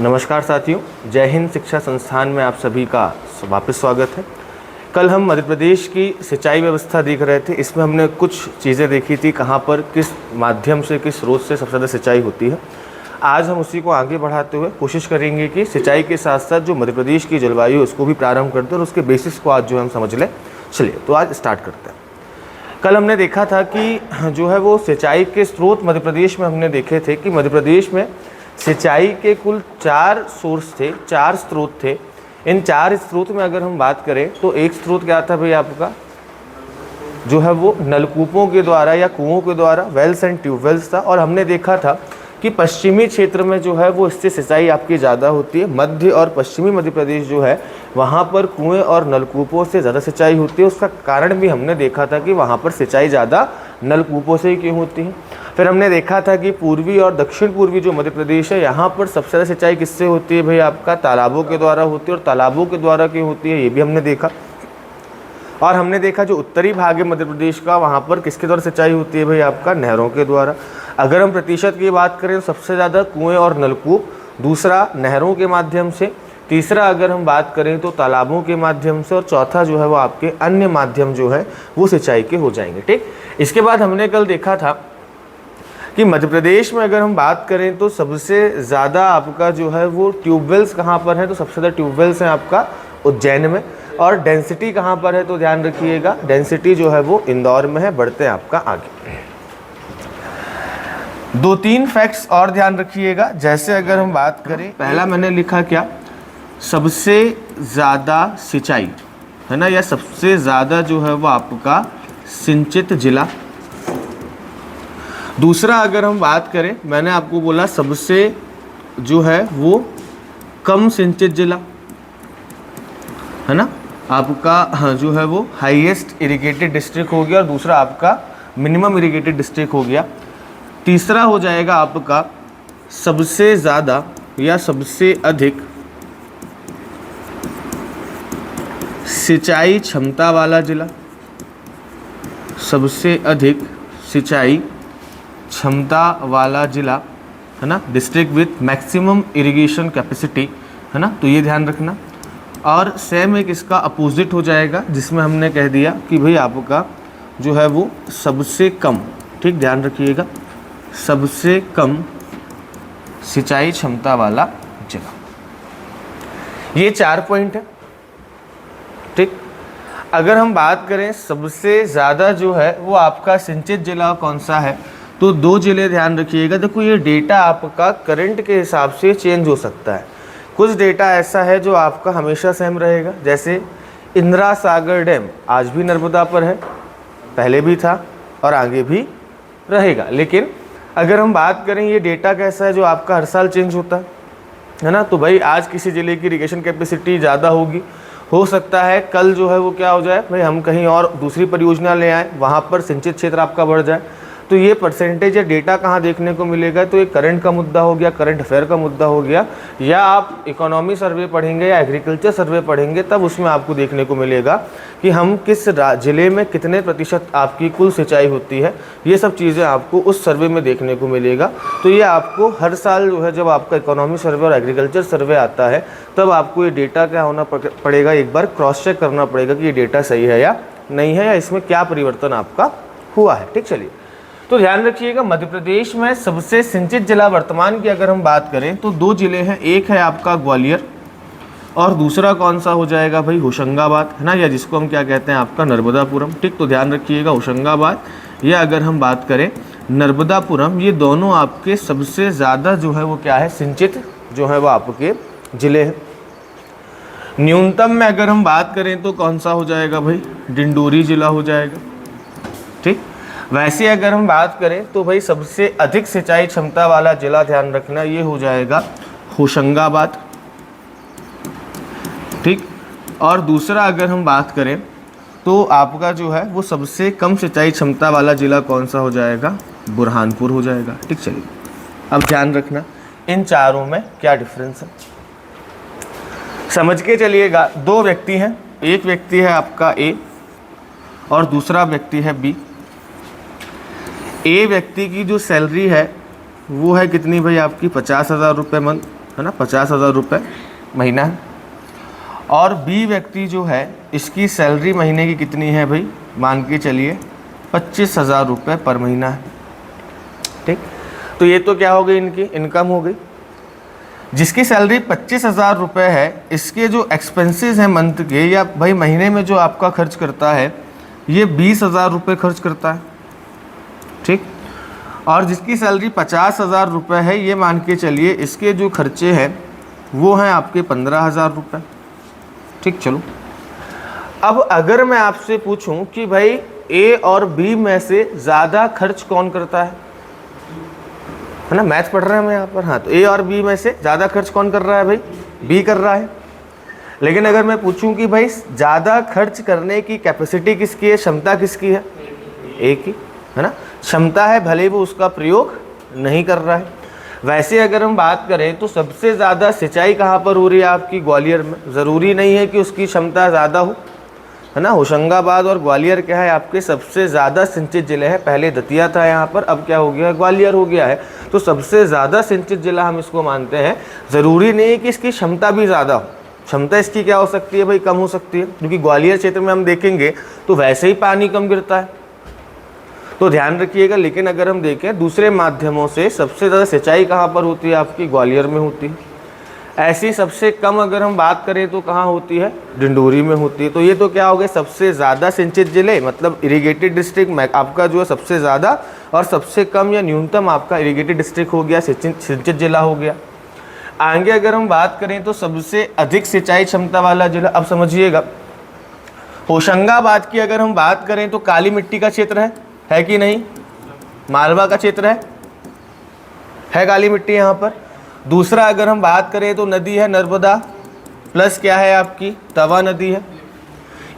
नमस्कार साथियों, जय हिंद शिक्षा संस्थान में आप सभी का वापस स्वागत है। कल हम मध्य प्रदेश की सिंचाई व्यवस्था देख रहे थे। इसमें हमने कुछ चीज़ें देखी थी, कहाँ पर किस माध्यम से, किस स्रोत से सबसे ज़्यादा सिंचाई होती है। आज हम उसी को आगे बढ़ाते हुए कोशिश करेंगे कि सिंचाई के साथ साथ जो मध्य प्रदेश की जलवायु है उसको भी प्रारंभ करते हैं और उसके बेसिस को आज जो हम समझ लें। चलिए तो आज स्टार्ट करते हैं। कल हमने देखा था कि जो है वो सिंचाई के स्रोत मध्य प्रदेश में हमने देखे थे कि मध्य प्रदेश में सिंचाई के कुल 4 सोर्स थे, 4 स्रोत थे। इन 4 स्रोत में अगर हम बात करें तो एक स्रोत क्या था भाई आपका, जो है वो नलकूपों के द्वारा या कुओं के द्वारा, वेल्स एंड ट्यूबवेल्स था। और हमने देखा था कि पश्चिमी क्षेत्र में जो है वो इससे सिंचाई आपकी ज़्यादा होती है। मध्य और पश्चिमी मध्य प्रदेश जो है वहाँ पर कुएँ और नलकूपों से ज़्यादा सिंचाई होती है। उसका कारण भी हमने देखा था कि वहाँ पर सिंचाई ज़्यादा नलकूपों से ही क्यों होती है। फिर हमने देखा था कि पूर्वी और दक्षिण पूर्वी जो मध्य प्रदेश है यहाँ पर सबसे ज़्यादा सिंचाई किससे होती है भाई आपका, तालाबों के द्वारा होती है। और तालाबों के द्वारा क्यों होती है ये भी हमने देखा। और हमने देखा जो उत्तरी भाग है मध्य प्रदेश का, वहाँ पर किसके द्वारा सिंचाई होती है भाई आपका, नहरों के द्वारा। अगर हम प्रतिशत की बात करें तो सबसे ज़्यादा कुएँ और नलकूप, दूसरा नहरों के माध्यम से, तीसरा अगर हम बात करें तो तालाबों के माध्यम से, और चौथा जो है वो आपके अन्य माध्यम जो है वो सिंचाई के हो जाएंगे। ठीक, इसके बाद हमने कल देखा था कि मध्य प्रदेश में अगर हम बात करें तो सबसे ज़्यादा आपका जो है वो ट्यूबवेल्स कहाँ पर है, तो सबसे ज़्यादा ट्यूबवेल्स हैं आपका उज्जैन में। और डेंसिटी कहाँ पर है तो ध्यान रखिएगा, डेंसिटी जो है वो इंदौर में है। बढ़ते हैं आपका आगे। 2-3 फैक्ट्स और ध्यान रखिएगा। जैसे अगर हम बात करें, पहला मैंने लिखा क्या, सबसे ज़्यादा सिंचाई है ना, या सबसे ज़्यादा जो है वो आपका सिंचित जिला। दूसरा अगर हम बात करें, मैंने आपको बोला सबसे जो है वो कम सिंचित जिला है ना आपका, हाँ जो है वो हाईएस्ट इरिगेटेड डिस्ट्रिक्ट हो गया, और दूसरा आपका मिनिमम इरिगेटेड डिस्ट्रिक्ट हो गया। तीसरा हो जाएगा आपका सबसे ज़्यादा या सबसे अधिक सिंचाई क्षमता वाला जिला, सबसे अधिक सिंचाई क्षमता वाला जिला है ना, district with maximum irrigation capacity है ना, तो ये ध्यान रखना। और सेम एक इसका अपोजिट हो जाएगा जिसमें हमने कह दिया कि भाई आपका जो है वो सबसे कम, ठीक ध्यान रखिएगा, सबसे कम सिंचाई क्षमता वाला जिला। ये 4 पॉइंट है। ठीक, अगर हम बात करें सबसे ज़्यादा जो है वो आपका सिंचित जिला कौन सा है, तो 2 जिले ध्यान रखिएगा। देखो ये डेटा आपका करंट के हिसाब से चेंज हो सकता है। कुछ डेटा ऐसा है जो आपका हमेशा सेम रहेगा, जैसे इंदिरा सागर डैम आज भी नर्मदा पर है, पहले भी था और आगे भी रहेगा। लेकिन अगर हम बात करें ये डेटा कैसा है जो आपका हर साल चेंज होता है ना, तो भाई आज किसी ज़िले की इरिगेशन कैपेसिटी ज़्यादा होगी, हो सकता है कल जो है वो क्या हो जाए भाई, हम कहीं और दूसरी परियोजना ले आए, वहाँ पर सिंचित क्षेत्र आपका बढ़ जाए। तो ये परसेंटेज या डेटा कहाँ देखने को मिलेगा, तो ये करंट का मुद्दा हो गया, करंट अफेयर का मुद्दा हो गया, या आप इकोनॉमी सर्वे पढ़ेंगे या एग्रीकल्चर सर्वे पढ़ेंगे तब उसमें आपको देखने को मिलेगा कि हम किस ज़िले में कितने प्रतिशत आपकी कुल सिंचाई होती है। ये सब चीज़ें आपको उस सर्वे में देखने को मिलेगा। तो ये आपको हर साल जो है जब आपका इकोनॉमी सर्वे और एग्रीकल्चर सर्वे आता है तब आपको ये डेटा क्या होना पड़ेगा, एक बार क्रॉस चेक करना पड़ेगा कि ये डेटा सही है या नहीं है, या इसमें क्या परिवर्तन आपका हुआ है। ठीक, चलिए तो ध्यान रखिएगा मध्य प्रदेश में सबसे सिंचित जिला वर्तमान की अगर हम बात करें तो 2 जिले हैं, एक है आपका ग्वालियर और दूसरा कौन सा हो जाएगा भाई होशंगाबाद है ना, या जिसको हम क्या कहते हैं आपका नर्मदापुरम। ठीक, तो ध्यान रखिएगा होशंगाबाद या अगर हम बात करें नर्मदापुरम, ये दोनों आपके सबसे ज़्यादा जो है वो क्या है, सिंचित जो है वो आपके ज़िले हैं। न्यूनतम में अगर हम बात करें तो कौन सा हो जाएगा भाई, डिंडोरी जिला हो जाएगा। ठीक, वैसे अगर हम बात करें तो भाई सबसे अधिक सिंचाई क्षमता वाला जिला ध्यान रखना ये हो जाएगा होशंगाबाद। ठीक, और दूसरा अगर हम बात करें तो आपका जो है वो सबसे कम सिंचाई क्षमता वाला जिला कौन सा हो जाएगा, बुरहानपुर हो जाएगा। ठीक, चलिए अब ध्यान रखना इन चारों में क्या डिफरेंस है, समझ के चलिएगा। 2 व्यक्ति हैं, एक व्यक्ति है आपका ए और दूसरा व्यक्ति है बी। ए व्यक्ति की जो सैलरी है वो है कितनी भाई आपकी 50,000 रुपये मंथ है ना, 50,000 रुपये महीना है। और बी व्यक्ति जो है इसकी सैलरी महीने की कितनी है भाई, मान के चलिए 25,000 रुपये पर महीना है। ठीक, तो ये तो क्या हो गई, इनकी इनकम हो गई। जिसकी सैलरी 25,000 रुपये है, इसके जो एक्सपेंसेस हैं मंथ के या भाई महीने में जो आपका खर्च करता है ये 20,000 रुपये खर्च करता है। ठीक, और जिसकी सैलरी 50,000 रुपये है, ये मान के चलिए इसके जो खर्चे हैं वो हैं आपके 15,000 रुपये। ठीक, चलो अब अगर मैं आपसे पूछूं कि भाई ए और बी में से ज़्यादा खर्च कौन करता है ना, मैथ पढ़ रहे हैं हम यहाँ पर। हाँ, तो ए और बी में से ज़्यादा खर्च कौन कर रहा है भाई, बी कर रहा है। लेकिन अगर मैं पूछूं कि भाई ज़्यादा खर्च करने की कैपेसिटी किसकी है, क्षमता किसकी है, ए की, है ना, क्षमता है, भले वो उसका प्रयोग नहीं कर रहा है। वैसे अगर हम बात करें तो सबसे ज़्यादा सिंचाई कहाँ पर हो रही है आपकी, ग्वालियर में। ज़रूरी नहीं है कि उसकी क्षमता ज़्यादा हो, है ना। होशंगाबाद और ग्वालियर क्या है आपके सबसे ज़्यादा सिंचित ज़िले हैं। पहले दतिया था यहाँ पर, अब क्या हो गया है, ग्वालियर हो गया है। तो सबसे ज़्यादा सिंचित ज़िला हम इसको मानते हैं। ज़रूरी नहीं है कि इसकी क्षमता भी ज़्यादा हो, क्षमता इसकी क्या हो सकती है भाई, कम हो सकती है, क्योंकि ग्वालियर क्षेत्र में हम देखेंगे तो वैसे ही पानी कम गिरता है, तो ध्यान रखिएगा। लेकिन अगर हम देखें दूसरे माध्यमों से सबसे ज़्यादा सिंचाई कहाँ पर होती है आपकी, ग्वालियर में होती है। ऐसी सबसे कम अगर हम बात करें तो कहाँ होती है, डिंडोरी में होती है। तो ये तो क्या हो गए सबसे ज़्यादा सिंचित जिले, मतलब इरिगेटेड डिस्ट्रिक्ट में आपका जो है सबसे ज़्यादा, और सबसे कम या न्यूनतम आपका इरिगेटेड डिस्ट्रिक्ट हो गया, सिंचित जिला हो गया। आगे अगर हम बात करें तो सबसे अधिक सिंचाई क्षमता वाला जिला, अब समझिएगा होशंगाबाद की अगर हम बात करें तो काली मिट्टी का क्षेत्र है कि नहीं, मालवा का क्षेत्र है काली मिट्टी यहाँ पर। दूसरा अगर हम बात करें तो नदी है नर्मदा, प्लस क्या है आपकी तवा नदी है।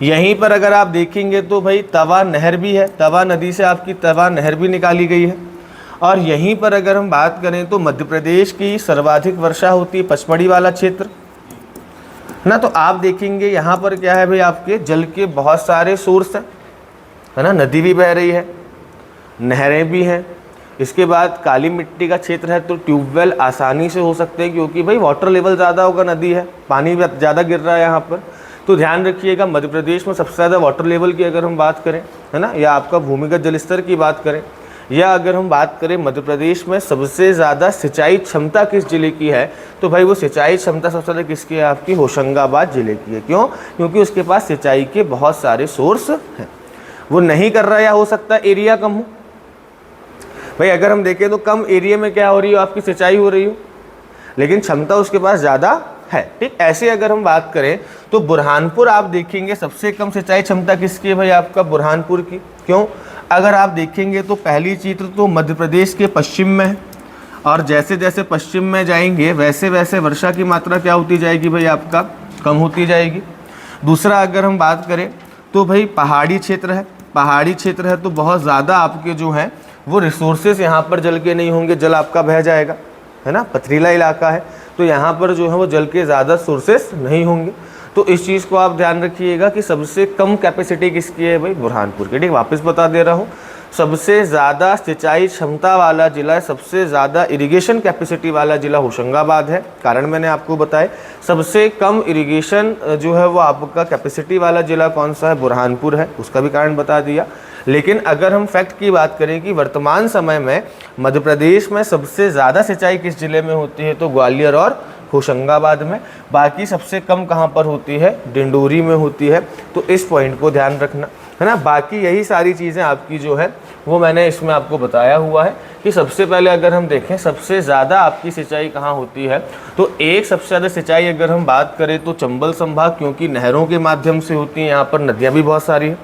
यहीं पर अगर आप देखेंगे तो भाई तवा नहर भी है, तवा नदी से आपकी तवा नहर भी निकाली गई है। और यहीं पर अगर हम बात करें तो मध्य प्रदेश की सर्वाधिक वर्षा होती है पचमढ़ी वाला क्षेत्र ना। तो आप देखेंगे यहाँ पर क्या है भाई आपके जल के बहुत सारे सोर्स हैं, है ना, नदी भी बह रही है, नहरें भी हैं। इसके बाद काली मिट्टी का क्षेत्र है तो ट्यूबवेल आसानी से हो सकते हैं, क्योंकि भाई वाटर लेवल ज़्यादा होगा, नदी है, पानी भी ज़्यादा गिर रहा है यहाँ पर। तो ध्यान रखिएगा मध्य प्रदेश में सबसे ज़्यादा वाटर लेवल की अगर हम बात करें, है ना, या आपका भूमिगत जलस्तर की बात करें, या अगर हम बात करें मध्य प्रदेश में सबसे ज़्यादा सिंचाई क्षमता किस जिले की है, तो भाई वो सिंचाई क्षमता सबसे ज़्यादा किसकी है आपकी, होशंगाबाद जिले की है। क्यों, क्योंकि उसके पास सिंचाई के बहुत सारे सोर्स हैं। वो नहीं कर रहा, या हो सकता है एरिया कम हो। भाई अगर हम देखें तो कम एरिया में क्या हो रही हो आपकी सिंचाई हो रही हो, लेकिन क्षमता उसके पास ज़्यादा है। ठीक, ऐसे अगर हम बात करें तो बुरहानपुर आप देखेंगे सबसे कम सिंचाई क्षमता किसकी है भाई आपका, बुरहानपुर की। क्यों, अगर आप देखेंगे तो पहली चित्र तो मध्य प्रदेश के पश्चिम में है, और जैसे जैसे पश्चिम में जाएंगे वैसे वैसे वर्षा की मात्रा क्या होती जाएगी भाई आपका, कम होती जाएगी। दूसरा अगर हम बात करें तो भाई पहाड़ी क्षेत्र है, पहाड़ी क्षेत्र है तो बहुत ज़्यादा आपके जो हैं वो रिसोर्सेज यहाँ पर जल के नहीं होंगे, जल आपका बह जाएगा, है ना, पथरीला इलाका है तो यहाँ पर जो है वो जल के ज़्यादा सोर्सेस नहीं होंगे। तो इस चीज़ को आप ध्यान रखिएगा कि सबसे कम कैपेसिटी किसकी है भाई, बुरहानपुर की। ठीक, वापस बता दे रहा हूँ, सबसे ज़्यादा सिंचाई क्षमता वाला जिला, सबसे ज़्यादा इरिगेशन कैपेसिटी वाला जिला होशंगाबाद है। कारण मैंने आपको बताया। सबसे कम इरिगेशन जो है वो आपका कैपेसिटी वाला जिला कौन सा है, बुरहानपुर है, उसका भी कारण बता दिया। लेकिन अगर हम फैक्ट की बात करें कि वर्तमान समय में मध्य प्रदेश में सबसे ज़्यादा सिंचाई किस जिले में होती है, तो ग्वालियर और होशंगाबाद में। बाकी सबसे कम कहाँ पर होती है, डिंडोरी में होती है। तो इस पॉइंट को ध्यान रखना, है ना। बाकी यही सारी चीज़ें आपकी जो है वो मैंने इसमें आपको बताया हुआ है कि सबसे पहले अगर हम देखें सबसे ज़्यादा आपकी सिंचाई कहाँ होती है, तो एक सबसे ज़्यादा सिंचाई अगर हम बात करें तो चंबल संभाग, क्योंकि नहरों के माध्यम से होती हैं। यहाँ पर नदियाँ भी बहुत सारी हैं,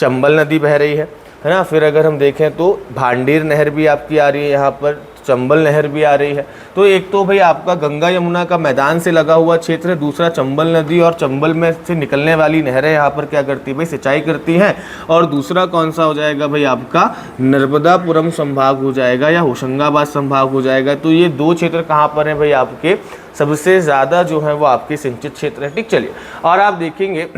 चंबल नदी बह रही है ना। फिर अगर हम देखें तो भांडेर नहर भी आपकी आ रही है यहाँ पर, चंबल नहर भी आ रही है। तो एक तो भाई आपका गंगा यमुना का मैदान से लगा हुआ क्षेत्र है, दूसरा चंबल नदी और चंबल में से निकलने वाली नहरें यहाँ पर क्या करती है भाई, सिंचाई करती हैं। और दूसरा कौन सा हो जाएगा भाई आपका, नर्मदापुरम संभाग हो जाएगा या होशंगाबाद संभाग हो जाएगा। तो ये दो क्षेत्र कहाँ पर हैं भाई आपके, सबसे ज़्यादा जो है वो आपके सिंचित क्षेत्र है। ठीक, चलिए और आप देखेंगे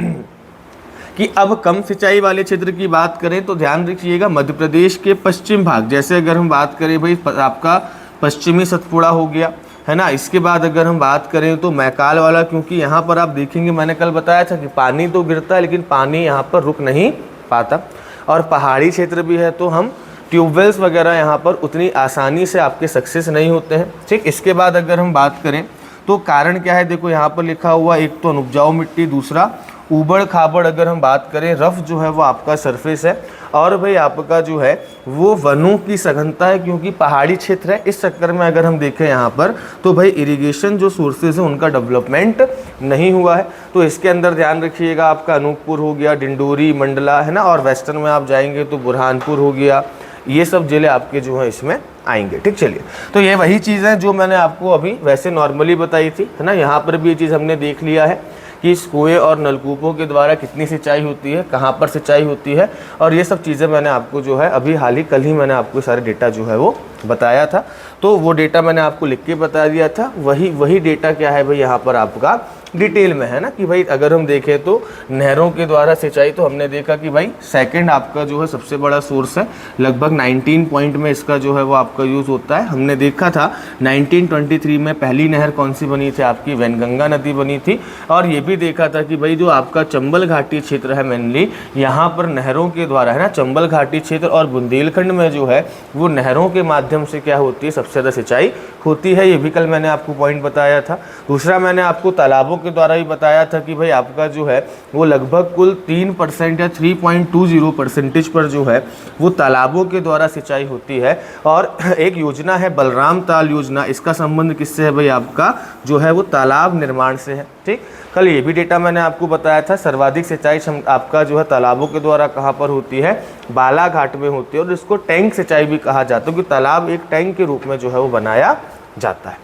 कि अब कम सिंचाई वाले क्षेत्र की बात करें तो ध्यान रखिएगा मध्य प्रदेश के पश्चिम भाग, जैसे अगर हम बात करें भाई आपका पश्चिमी सतपुड़ा हो गया, है ना। इसके बाद अगर हम बात करें तो मैकाल वाला, क्योंकि यहाँ पर आप देखेंगे मैंने कल बताया था कि पानी तो गिरता है लेकिन पानी यहाँ पर रुक नहीं पाता, और पहाड़ी क्षेत्र भी है तो हम ट्यूबवेल्स वगैरह यहाँ पर उतनी आसानी से आपके सक्सेस नहीं होते हैं, ठीक। इसके बाद अगर हम बात करें तो कारण क्या है, देखो यहाँ पर लिखा हुआ, एक तो अनुपजाऊ मिट्टी, दूसरा ऊबड़ खाबड़, अगर हम बात करें रफ जो है वो आपका सरफेस है, और भाई आपका जो है वो वनों की सघनता है, क्योंकि पहाड़ी क्षेत्र है। इस चक्कर में अगर हम देखें यहाँ पर तो भाई इरिगेशन जो सोर्सेज हैं उनका डेवलपमेंट नहीं हुआ है। तो इसके अंदर ध्यान रखिएगा, आपका अनूपपुर हो गया, डिंडोरी, मंडला, है ना, और वेस्टर्न में आप जाएंगे तो बुरहानपुर हो गया, ये सब जिले आपके जो है इसमें आएंगे, ठीक। चलिए, तो ये वही चीज़ें जो मैंने आपको अभी वैसे नॉर्मली बताई थी, है ना। यहाँ पर भी ये चीज़ हमने देख लिया है कि इस कुएँ और नलकूपों के द्वारा कितनी सिंचाई होती है, कहाँ पर सिंचाई होती है, और ये सब चीज़ें मैंने आपको जो है अभी हाल ही कल ही मैंने आपको सारे डेटा जो है वो बताया था। तो वो डेटा मैंने आपको लिख के बता दिया था, वही डेटा क्या है भाई यहाँ पर आपका डिटेल में है ना, कि भाई अगर हम देखें तो नहरों के द्वारा सिंचाई, तो हमने देखा कि भाई सेकंड आपका जो है सबसे बड़ा सोर्स है, लगभग 19 पॉइंट में इसका जो है वो आपका यूज़ होता है। हमने देखा था 1923 में पहली नहर कौन सी बनी थी, आपकी वैनगंगा नदी बनी थी, और ये भी देखा था कि भाई जो आपका चंबल घाटी क्षेत्र है मेनली, यहाँ पर नहरों के द्वारा, है ना, चंबल घाटी क्षेत्र और बुंदेलखंड में जो है वो नहरों के माध्यम से क्या होती है, सबसे ज़्यादा सिंचाई होती है। ये भी कल मैंने आपको पॉइंट बताया था। दूसरा मैंने आपको तालाबों के द्वारा भी बताया था कि भाई आपका जो है वो लगभग कुल 3% या 3.20% पर जो है वो तालाबों के द्वारा सिंचाई होती है। और एक योजना है बलराम ताल योजना, इसका संबंध किससे है भाई, आपका जो है वो तालाब निर्माण से है, ठीक। कल ये भी डेटा मैंने आपको बताया था, सर्वाधिक सिंचाई आपका जो है तालाबों के द्वारा कहाँ पर होती है, बालाघाट में होती है, और इसको टैंक सिंचाई भी कहा जाता है, क्योंकि तालाब एक टैंक के रूप में जो है वो बनाया जाता है,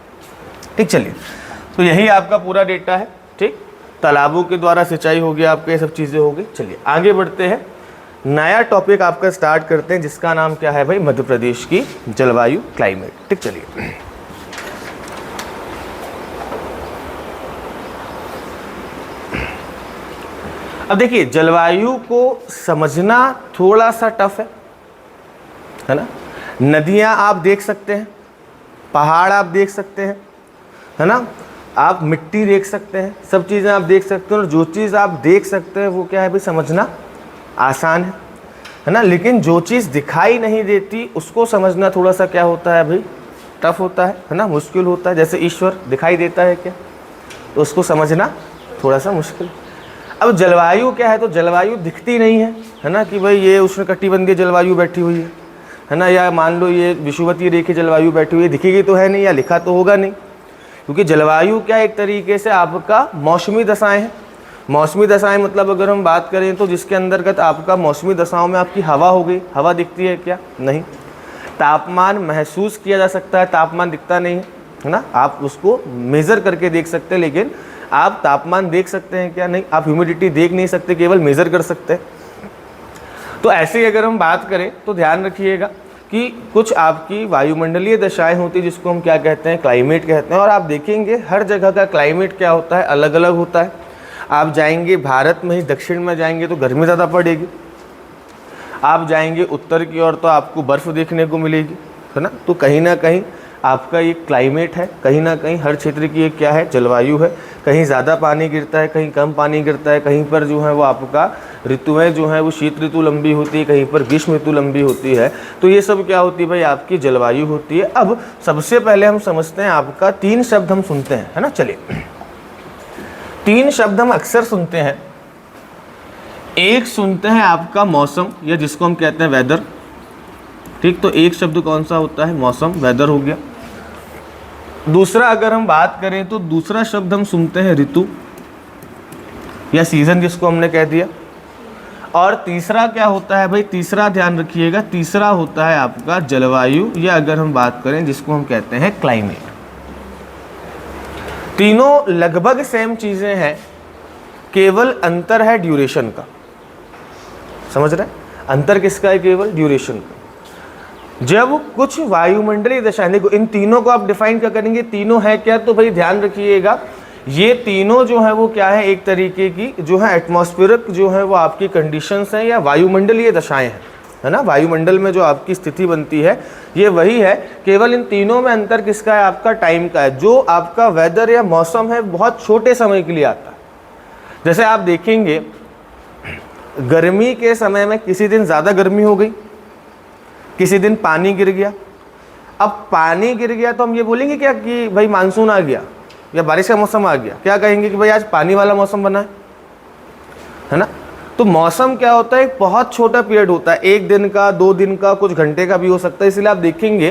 ठीक। चलिए, तो यही आपका पूरा डेटा है, ठीक। तालाबों के द्वारा सिंचाई हो गया, आपके ये सब चीज़ें हो गई। चलिए आगे बढ़ते हैं, नया टॉपिक आपका स्टार्ट करते हैं, जिसका नाम क्या है भाई, मध्य प्रदेश की जलवायु, क्लाइमेट, ठीक। चलिए, अब देखिए जलवायु को समझना थोड़ा सा टफ है ना। नदियां आप देख सकते हैं, पहाड़ आप देख सकते हैं, है ना, आप मिट्टी देख सकते हैं, सब चीज़ें आप देख सकते हैं, और जो चीज़ आप देख सकते हैं वो क्या है भाई, समझना आसान है ना। लेकिन जो चीज़ दिखाई नहीं देती उसको समझना थोड़ा सा क्या होता है भाई, टफ होता है ना, मुश्किल होता है। जैसे ईश्वर दिखाई देता है क्या, तो उसको समझना थोड़ा सा मुश्किल। अब जलवायु क्या है, तो जलवायु दिखती नहीं है ना, कि भाई ये उष्णकटिबंधीय जलवायु बैठी हुई है ना, या मान लो ये विषुवतीय रेखीय जलवायु बैठी हुई है, दिखेगी तो है नहीं, या लिखा तो होगा नहीं, क्योंकि जलवायु क्या एक तरीके से आपका मौसमी दशाएं हैं। मौसमी दशाएं मतलब अगर हम बात करें तो जिसके अंतर्गत आपका मौसमी दशाओं में आपकी हवा हो गई, हवा दिखती है क्या, नहीं। तापमान महसूस किया जा सकता है, तापमान दिखता नहीं है ना, आप उसको मेज़र करके देख सकते हैं, लेकिन आप तापमान देख सकते हैं क्या, नहीं। आप ह्यूमिडिटी देख नहीं सकते, केवल मेज़र कर सकते हैं। तो ऐसे ही अगर हम बात करें तो ध्यान रखिएगा कि कुछ आपकी वायुमंडलीय दशाएं होती है, जिसको हम क्या कहते हैं, क्लाइमेट कहते हैं। और आप देखेंगे हर जगह का क्लाइमेट क्या होता है, अलग अलग होता है। आप जाएंगे भारत में ही दक्षिण में जाएंगे तो गर्मी ज़्यादा पड़ेगी, आप जाएंगे उत्तर की ओर तो आपको बर्फ़ देखने को मिलेगी, है ना। तो कहीं ना कहीं आपका ये क्लाइमेट है, कहीं ना कहीं हर क्षेत्र की एक क्या है, जलवायु है। कहीं ज़्यादा पानी गिरता है, कहीं कम पानी गिरता है, कहीं पर जो है वो आपका ऋतुएं जो है वो शीत ऋतु लंबी होती है, कहीं पर ग्रीष्म ऋतु लंबी होती है। तो ये सब क्या होती है भाई, आपकी जलवायु होती है। अब सबसे पहले हम समझते हैं, आपका 3 शब्द हम सुनते हैं, है ना। चलिए, 3 शब्द हम अक्सर सुनते हैं। एक सुनते हैं आपका मौसम, या जिसको हम कहते हैं वेदर, ठीक। तो एक शब्द कौन सा होता है, मौसम, वेदर हो गया। दूसरा अगर हम बात करें तो दूसरा शब्द हम सुनते हैं ऋतु या सीजन, जिसको हमने कह दिया। और तीसरा क्या होता है भाई, तीसरा ध्यान रखिएगा, तीसरा होता है आपका जलवायु, या अगर हम बात करें जिसको हम कहते हैं क्लाइमेट। तीनों लगभग सेम चीजें हैं, केवल अंतर है ड्यूरेशन का। समझ रहे हैं, अंतर किसका है, केवल ड्यूरेशन का। जब कुछ वायुमंडलीय दशाएं, देखो इन तीनों को आप डिफाइन क्या करेंगे, तीनों है क्या, तो भाई ध्यान रखिएगा ये तीनों जो है वो क्या है, एक तरीके की जो है एटमॉस्फेरिक जो है वो आपकी कंडीशंस हैं या वायुमंडलीय दशाएं हैं, है ना, वायुमंडल में जो आपकी स्थिति बनती है ये वही है, केवल इन तीनों में अंतर किसका है, आपका टाइम का है। जो आपका वेदर या मौसम है बहुत छोटे समय के लिए आता है। जैसे आप देखेंगे गर्मी के समय में किसी दिन ज़्यादा गर्मी हो गई, किसी दिन पानी गिर गया। अब पानी गिर गया तो हम ये बोलेंगे क्या कि भाई मानसून आ गया या बारिश का मौसम आ गया, क्या कहेंगे कि भाई आज पानी वाला मौसम बना है ना। तो मौसम क्या होता है, एक बहुत छोटा पीरियड होता है, 1 दिन का, 2 दिन का, कुछ घंटे का भी हो सकता है। इसलिए आप देखेंगे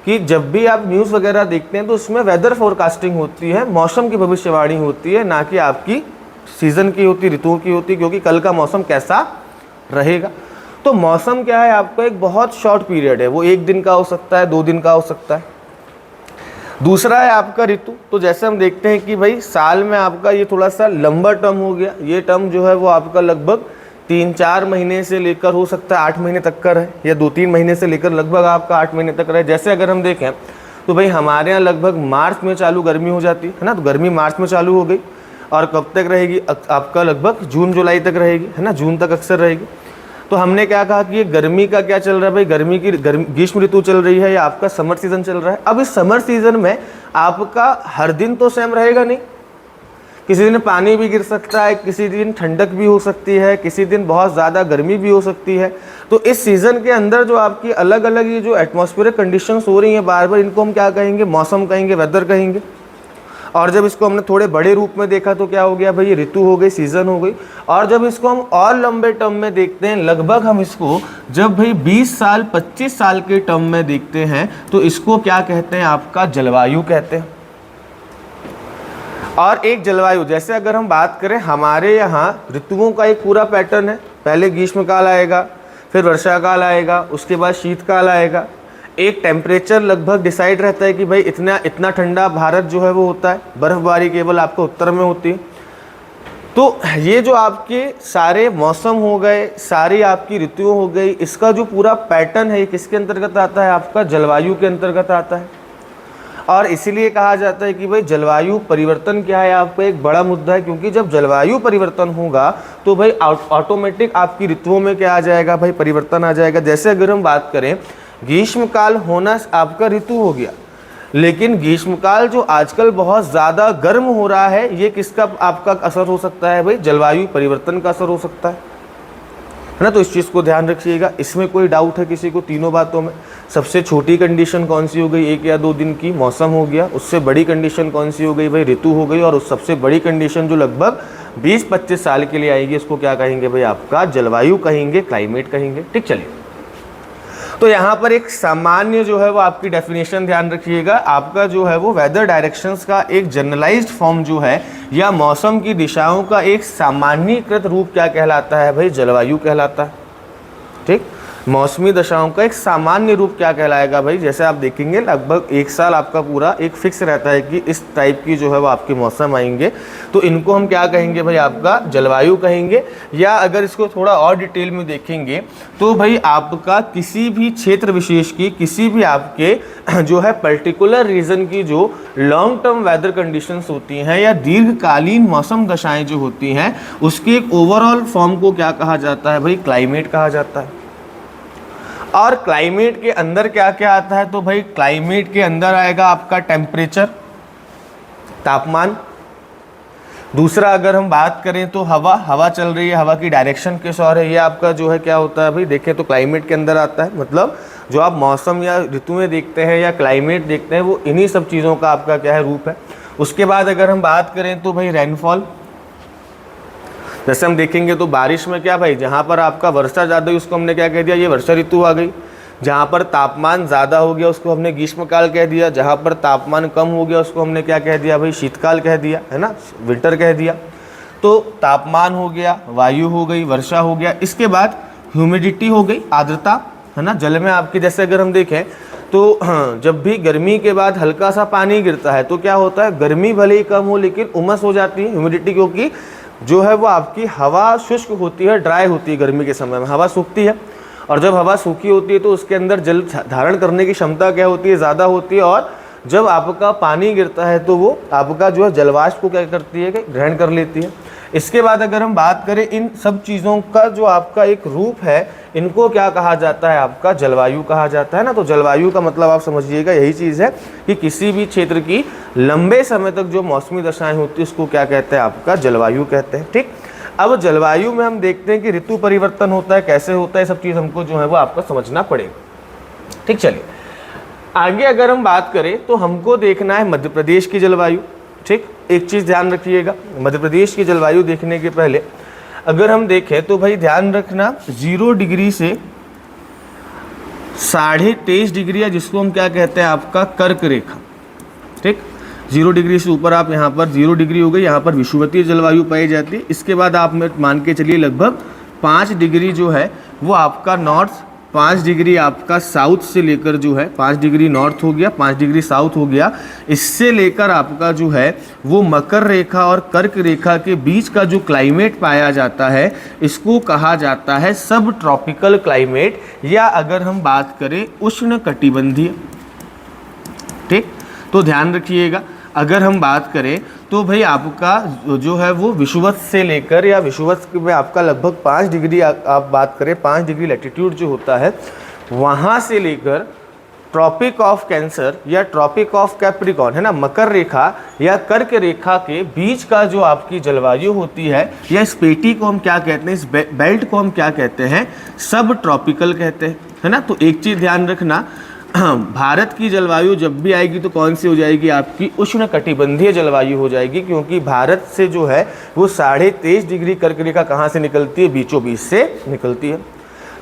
कि जब भी आप न्यूज़ वगैरह देखते हैं तो उसमें वेदर फोरकास्टिंग होती है, मौसम की भविष्यवाणी होती है, ना कि आपकी सीजन की होती, ऋतुओं की होती, क्योंकि कल का मौसम कैसा रहेगा। तो मौसम क्या है, आपका एक बहुत शॉर्ट पीरियड है, वो 1 दिन का हो सकता है, 2 दिन का हो सकता है। दूसरा है आपका ऋतु। तो जैसे हम देखते हैं कि भाई साल में आपका ये थोड़ा सा लंबा टर्म हो गया, ये टर्म जो है वो आपका लगभग 3-4 महीने से लेकर हो सकता है 8 महीने तक का रहे, या 2-3 महीने से लेकर लगभग आपका 8 महीने तक रहे। जैसे अगर हम देखें तो भाई हमारे यहाँ लगभग मार्च में चालू गर्मी हो जाती है ना, तो गर्मी मार्च में चालू हो गई और कब तक रहेगी, आपका लगभग जून जुलाई तक रहेगी, है ना, जून तक अक्सर रहेगी। तो हमने क्या कहा कि ये गर्मी का क्या चल रहा है भाई, गर्मी की ग्रीष्म ऋतु चल रही है या आपका समर सीजन चल रहा है। अब इस समर सीजन में आपका हर दिन तो सेम रहेगा नहीं, किसी दिन पानी भी गिर सकता है, किसी दिन ठंडक भी हो सकती है, किसी दिन बहुत ज़्यादा गर्मी भी हो सकती है। तो इस सीज़न के अंदर जो आपकी अलग अलग ये जो एटमॉस्फेरिक कंडीशंस हो रही हैं बार बार, इनको हम क्या कहेंगे, मौसम कहेंगे, वेदर कहेंगे। और जब इसको हमने थोड़े बड़े रूप में देखा तो क्या हो गया भाई, ये ऋतु हो गई, सीजन हो गई। और जब इसको हम और लंबे टर्म में देखते हैं, लगभग हम इसको जब भाई 20 साल 25 साल के टर्म में देखते हैं तो इसको क्या कहते हैं, आपका जलवायु कहते हैं। और एक जलवायु, जैसे अगर हम बात करें हमारे यहाँ ऋतुओं का एक पूरा पैटर्न है, पहले ग्रीष्मकाल आएगा, फिर वर्षा काल आएगा, उसके बाद शीतकाल आएगा। एक टेम्परेचर लगभग डिसाइड रहता है कि भाई इतना ठंडा भारत जो है वो होता है, बर्फबारी केवल आपको उत्तर में होती है। तो ये जो आपके सारे मौसम हो गए, सारी आपकी ऋतुएं हो गई, इसका जो पूरा पैटर्न है ये किसके अंतर्गत आता है, आपका जलवायु के अंतर्गत आता है। और इसीलिए कहा जाता है कि भाई जलवायु परिवर्तन क्या है, आपका एक बड़ा मुद्दा है, क्योंकि जब जलवायु परिवर्तन होगा तो भाई ऑटोमेटिक आपकी ऋतुओं में क्या आ जाएगा भाई, परिवर्तन आ जाएगा। जैसे अगर हम बात करें ग्रीष्मकाल होना आपका ऋतु हो गया, लेकिन ग्रीष्मकाल जो आजकल बहुत ज़्यादा गर्म हो रहा है, ये किसका आपका असर हो सकता है भाई, जलवायु परिवर्तन का असर हो सकता है ना। तो इस चीज़ को ध्यान रखिएगा, इसमें कोई डाउट है किसी को तीनों बातों में। सबसे छोटी कंडीशन कौन सी हो गई, 1 या 2 दिन की, मौसम हो गया। उससे बड़ी कंडीशन कौन सी हो गई भाई, ऋतु हो गई। और उस सबसे बड़ी कंडीशन जो लगभग 20-25 साल के लिए आएगी, इसको क्या कहेंगे भाई, आपका जलवायु कहेंगे, क्लाइमेट कहेंगे। ठीक, चलिए। तो यहाँ पर एक सामान्य जो है वो आपकी डेफिनेशन ध्यान रखिएगा, आपका जो है वो वेदर डायरेक्शंस का एक जनरलाइज्ड फॉर्म जो है, या मौसम की दिशाओं का एक सामान्यीकृत रूप क्या कहलाता है भाई, जलवायु कहलाता है। ठीक, मौसमी दशाओं का एक सामान्य रूप क्या कहलाएगा भाई, जैसे आप देखेंगे लगभग 1 साल आपका पूरा एक फिक्स रहता है कि इस टाइप की जो है वो आपके मौसम आएंगे, तो इनको हम क्या कहेंगे भाई, आपका जलवायु कहेंगे। या अगर इसको थोड़ा और डिटेल में देखेंगे तो भाई आपका किसी भी क्षेत्र विशेष की, किसी भी आपके जो है पर्टिकुलर रीजन की जो लॉन्ग टर्म वेदर कंडीशंस होती हैं या दीर्घकालीन मौसम दशाएं जो होती हैं, उसके एक ओवरऑल फॉर्म को क्या कहा जाता है भाई, क्लाइमेट कहा जाता है। और क्लाइमेट के अंदर क्या क्या आता है, तो भाई क्लाइमेट के अंदर आएगा आपका टेम्परेचर, तापमान। दूसरा अगर हम बात करें तो हवा चल रही है, हवा की डायरेक्शन किस ओर है, ये आपका जो है क्या होता है भाई, देखें तो क्लाइमेट के अंदर आता है। मतलब जो आप मौसम या ऋतुएं देखते हैं या क्लाइमेट देखते हैं, वो इन्हीं सब चीज़ों का आपका क्या है, रूप है। उसके बाद अगर हम बात करें तो भाई रेनफॉल, जैसे हम देखेंगे तो बारिश में क्या भाई, जहाँ पर आपका वर्षा ज़्यादा हुई उसको हमने क्या कह दिया, ये वर्षा ऋतु आ गई। जहाँ पर तापमान ज़्यादा हो गया उसको हमने ग्रीष्मकाल कह दिया, जहाँ पर तापमान कम हो गया उसको हमने क्या कह दिया भाई, शीतकाल कह दिया, है ना, विंटर कह दिया। तो तापमान हो गया, वायु हो गई, वर्षा हो गया। इसके बाद ह्यूमिडिटी हो गई, आर्द्रता, है ना, जल में आपकी। जैसे अगर हम देखें तो जब भी गर्मी के बाद हल्का सा पानी गिरता है तो क्या होता है, गर्मी भले ही कम हो लेकिन उमस हो जाती है, ह्यूमिडिटी, क्योंकि जो है वो आपकी हवा शुष्क होती है, ड्राई होती है। गर्मी के समय में हवा सूखती है, और जब हवा सूखी होती है तो उसके अंदर जल धारण करने की क्षमता क्या होती है, ज़्यादा होती है। और जब आपका पानी गिरता है तो वो आपका जो है जलवाष्प को क्या करती है, ग्रहण कर लेती है। इसके बाद अगर हम बात करें इन सब चीज़ों का जो आपका एक रूप है, इनको क्या कहा जाता है, आपका जलवायु कहा जाता है ना। तो जलवायु का मतलब आप समझिएगा यही चीज़ है कि किसी भी क्षेत्र की लंबे समय तक जो मौसमी दशाएं होती है उसको क्या कहते हैं, आपका जलवायु कहते हैं। ठीक, अब जलवायु में हम देखते हैं कि ऋतु परिवर्तन होता है, कैसे होता है, सब चीज़ हमको जो है वो आपका समझना पड़ेगा। ठीक, चलिए आगे अगर हम बात करें तो हमको देखना है मध्य प्रदेश की जलवायु। ठीक, एक चीज़ ध्यान रखिएगा, मध्य प्रदेश की जलवायु देखने के पहले अगर हम देखें तो भाई ध्यान रखना 0 डिग्री से 23.5 डिग्री है, जिसको हम क्या कहते हैं, आपका कर्क रेखा। ठीक, 0 डिग्री से ऊपर आप यहाँ पर 0 डिग्री हो गई, यहाँ पर विषुवतीय जलवायु पाई जाती है। इसके बाद आप मान के चलिए लगभग 5 डिग्री जो है वो आपका नॉर्थ, 5 डिग्री आपका साउथ से लेकर जो है 5 डिग्री नॉर्थ हो गया, 5 डिग्री साउथ हो गया, इससे लेकर आपका जो है वो मकर रेखा और कर्क रेखा के बीच का जो क्लाइमेट पाया जाता है इसको कहा जाता है सब ट्रॉपिकल क्लाइमेट, या अगर हम बात करें उष्ण कटिबंधीय। ठीक, तो ध्यान रखिएगा अगर हम बात करें तो भाई आपका जो है वो विषुवत से लेकर, या विषुवत में आपका लगभग 5 डिग्री आप बात करें 5 डिग्री लैटिट्यूड जो होता है वहाँ से लेकर ट्रॉपिक ऑफ कैंसर या ट्रॉपिक ऑफ कैप्रिकॉर्न है ना, मकर रेखा या कर्क रेखा के बीच का जो आपकी जलवायु होती है, या इस पेटी को हम क्या कहते हैं, इस बेल्ट को हम क्या कहते हैं, सब ट्रॉपिकल कहते हैं, है ना। तो एक चीज़ ध्यान रखना, भारत की जलवायु जब भी आएगी तो कौन सी हो जाएगी, आपकी उष्ण कटिबंधीय जलवायु हो जाएगी, क्योंकि भारत से जो है वो 23.5 डिग्री कर्क रेखा कहाँ से निकलती है, बीचों बीच से निकलती है।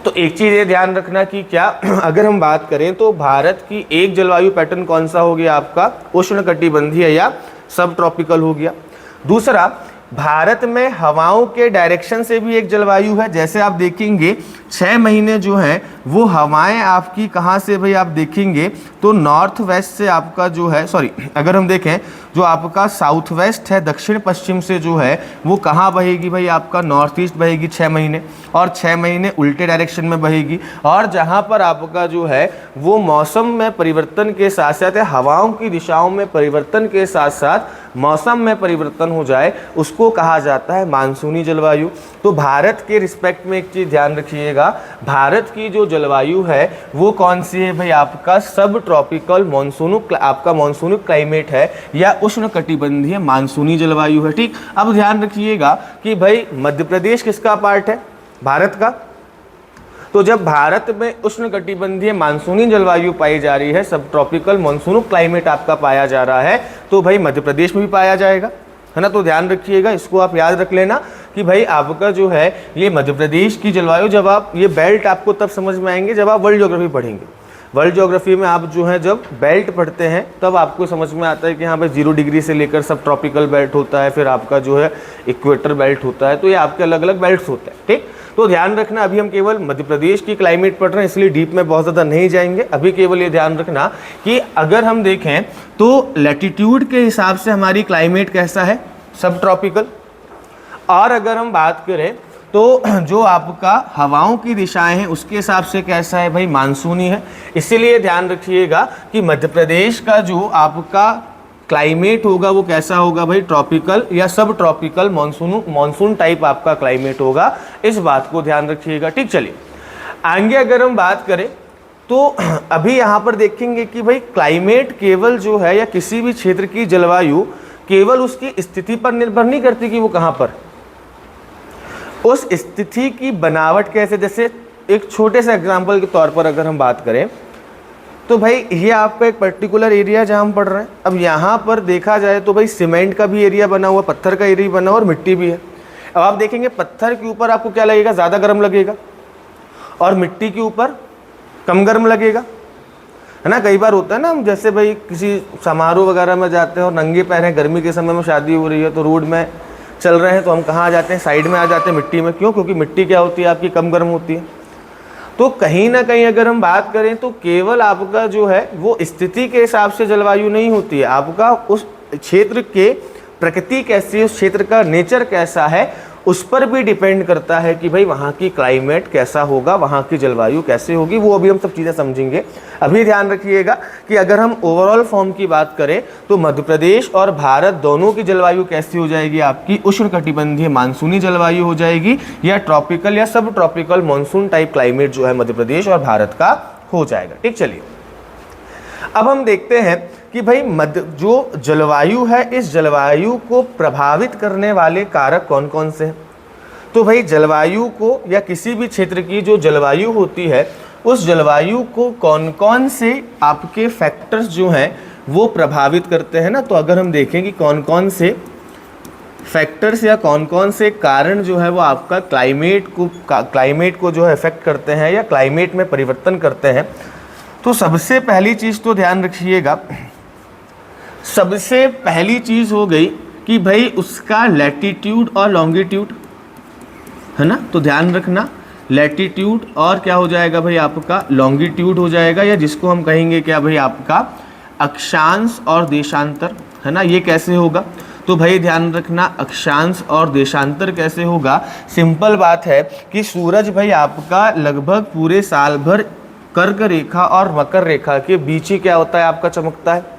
तो एक चीज़ ये ध्यान रखना कि क्या अगर हम बात करें तो भारत की एक जलवायु पैटर्न कौन सा हो गया, आपका उष्ण कटिबंधीय या सब ट्रॉपिकल हो गया। दूसरा, भारत में हवाओं के डायरेक्शन से भी एक जलवायु है। जैसे आप देखेंगे 6 महीने जो है वो हवाएं आपकी कहाँ से भाई आप देखेंगे तो नॉर्थ वेस्ट से आपका जो है, सॉरी अगर हम देखें जो आपका साउथ वेस्ट है, दक्षिण पश्चिम से जो है वो कहाँ बहेगी भाई, आपका नॉर्थ ईस्ट बहेगी 6 महीने, और 6 महीने उल्टे डायरेक्शन में बहेगी। और जहाँ पर आपका जो है वो मौसम में परिवर्तन के साथ साथ हवाओं की दिशाओं में परिवर्तन के साथ साथ मौसम में परिवर्तन हो जाए उसको कहा जाता है मानसूनी जलवायु। तो भारत के रिस्पेक्ट में एक चीज़ ध्यान रखिएगा, भारत की जो जलवायु है वो कौन सी है भाई, आपका सब ट्रॉपिकल मानसूनी, आपका मानसूनी क्लाइमेट है या उष्ण कटिबंधीय मानसूनी जलवायु है। ठीक, अब ध्यान रखिएगा कि भाई मध्य प्रदेश किसका पार्ट है, भारत का। तो जब भारत में उष्ण कटिबंधीय मानसूनी जलवायु पाई जा रही है, सब ट्रॉपिकल मानसूनी क्लाइमेट आपका पाया जा रहा है, तो भाई मध्य प्रदेश में भी पाया जाएगा, है ना। तो ध्यान रखिएगा, इसको आप याद रख लेना कि भाई आपका जो है ये मध्य प्रदेश की जलवायु, जब आप ये बेल्ट आपको तब समझ में आएंगे जब आप वर्ल्ड ज्योग्राफी पढ़ेंगे। वर्ल्ड ज्योग्राफी में आप जो है जब बेल्ट पढ़ते हैं तब आपको समझ में आता है कि हाँ भाई 0 डिग्री से लेकर सब ट्रॉपिकल बेल्ट होता है, फिर आपका जो है इक्वेटर बेल्ट होता है, तो ये आपके अलग अलग बेल्ट्स होते हैं। ठीक, तो ध्यान रखना, अभी हम केवल मध्य प्रदेश की क्लाइमेट पढ़ रहे हैं इसलिए डीप में बहुत ज़्यादा नहीं जाएंगे। अभी केवल ये ध्यान रखना कि अगर हम देखें तो लैटिट्यूड के हिसाब से हमारी क्लाइमेट कैसा है, सब ट्रॉपिकल। और अगर हम बात करें तो जो आपका हवाओं की दिशाएं हैं उसके हिसाब से कैसा है भाई, मानसूनी है। इसीलिए ध्यान रखिएगा कि मध्य प्रदेश का जो आपका क्लाइमेट होगा वो कैसा होगा भाई, ट्रॉपिकल या सब ट्रॉपिकल मानसून टाइप आपका क्लाइमेट होगा, इस बात को ध्यान रखिएगा। ठीक, चलिए आगे अगर हम बात करें तो अभी यहाँ पर देखेंगे कि भाई क्लाइमेट केवल जो है या किसी भी क्षेत्र की जलवायु केवल उसकी स्थिति पर निर्भर नहीं करती कि वो कहाँ पर, उस स्थिति की बनावट कैसे। जैसे एक छोटे से एग्जांपल के तौर पर अगर हम बात करें तो भाई ये आपका एक पर्टिकुलर एरिया जहाँ हम पढ़ रहे हैं, अब यहाँ पर देखा जाए तो भाई सीमेंट का भी एरिया बना हुआ, पत्थर का एरिया बना हुआ और मिट्टी भी है। अब आप देखेंगे पत्थर के ऊपर आपको क्या लगेगा, ज़्यादा गर्म लगेगा, और मिट्टी के ऊपर कम गर्म लगेगा, है ना। कई बार होता है ना, हम जैसे भाई किसी समारोह वगैरह में जाते हैं और नंगे पैर हैं, गर्मी के समय में शादी हो रही है तो रोड में चल रहे हैं तो हम कहाँ आ जाते हैं, साइड में आ जाते हैं मिट्टी में। क्यों? क्योंकि मिट्टी क्या होती है आपकी, कम गर्म होती है। तो कहीं ना कहीं अगर हम बात करें तो केवल आपका जो है वो स्थिति के हिसाब से जलवायु नहीं होती है, आपका उस क्षेत्र के प्रकृति कैसी है, उस क्षेत्र का नेचर कैसा है, उस पर भी डिपेंड करता है कि भाई वहाँ की क्लाइमेट कैसा होगा, वहाँ की जलवायु कैसे होगी, वो अभी हम सब चीज़ें समझेंगे। अभी ध्यान रखिएगा कि अगर हम ओवरऑल फॉर्म की बात करें तो मध्य प्रदेश और भारत दोनों की जलवायु कैसी हो जाएगी, आपकी उष्णकटिबंधीय मानसूनी जलवायु हो जाएगी, या ट्रॉपिकल या सब ट्रॉपिकल मानसून टाइप क्लाइमेट जो है मध्य प्रदेश और भारत का हो जाएगा। ठीक, चलिए अब हम देखते हैं कि भाई जो जलवायु है, इस जलवायु को प्रभावित करने वाले कारक कौन कौन से हैं। तो भाई जलवायु को या किसी भी क्षेत्र की जो जलवायु होती है, उस जलवायु को कौन कौन से आपके फैक्टर्स जो हैं वो प्रभावित करते हैं ना। तो अगर हम देखें कि कौन कौन से फैक्टर्स या कौन कौन से कारण जो है वो आपका क्लाइमेट को जो है इफेक्ट करते हैं या क्लाइमेट में परिवर्तन करते हैं, तो सबसे पहली चीज़ तो ध्यान रखिएगा, सबसे पहली चीज़ हो गई कि भाई उसका लैटिट्यूड और लॉन्गिट्यूड है ना। तो ध्यान रखना, लैटिट्यूड और क्या हो जाएगा भाई आपका लॉन्गिट्यूड हो जाएगा, या जिसको हम कहेंगे क्या भाई आपका अक्षांश और देशांतर है ना। ये कैसे होगा, तो भाई ध्यान रखना अक्षांश और देशांतर कैसे होगा। सिंपल बात है कि सूरज भाई आपका लगभग पूरे साल भर कर्क रेखा और मकर रेखा के बीच ही क्या होता है आपका चमकता है,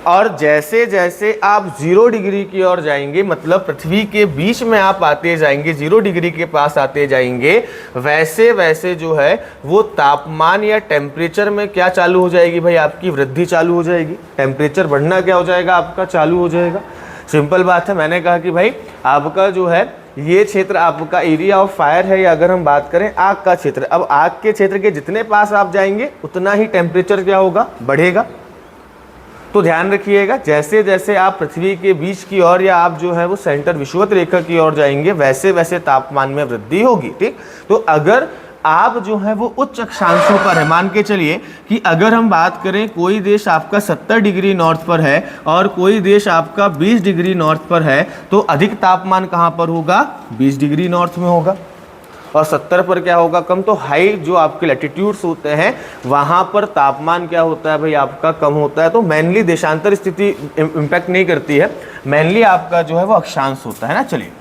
और जैसे जैसे आप 0 डिग्री की ओर जाएंगे, मतलब पृथ्वी के बीच में आप आते जाएंगे, 0 डिग्री के पास आते जाएंगे, वैसे वैसे जो है वो तापमान या टेम्परेचर में क्या चालू हो जाएगी भाई आपकी वृद्धि चालू हो जाएगी, टेम्परेचर बढ़ना क्या हो जाएगा आपका चालू हो जाएगा। सिंपल बात है, मैंने कहा कि भाई आपका जो है ये क्षेत्र आपका एरिया ऑफ फायर है, या अगर हम बात करें आग का क्षेत्र, अब आग के क्षेत्र के जितने पास आप जाएंगे उतना ही टेम्परेचर क्या होगा बढ़ेगा। तो ध्यान रखिएगा, जैसे जैसे आप पृथ्वी के बीच की ओर या आप जो है वो सेंटर विषुवत रेखा की ओर जाएंगे, वैसे वैसे तापमान में वृद्धि होगी। ठीक, तो अगर आप जो है वो उच्च अक्षांशों पर है, मान के चलिए कि अगर हम बात करें कोई देश आपका 70 डिग्री नॉर्थ पर है और कोई देश आपका 20 डिग्री नॉर्थ पर है, तो अधिक तापमान कहाँ पर होगा, 20 डिग्री नॉर्थ में होगा, और 70 पर क्या होगा कम। तो हाई जो आपके लैटिट्यूड्स होते हैं वहाँ पर तापमान क्या होता है भाई आपका कम होता है। तो मेनली देशांतर स्थिति इम्पैक्ट नहीं करती है, मेनली आपका जो है वो अक्षांश होता है ना। चलिए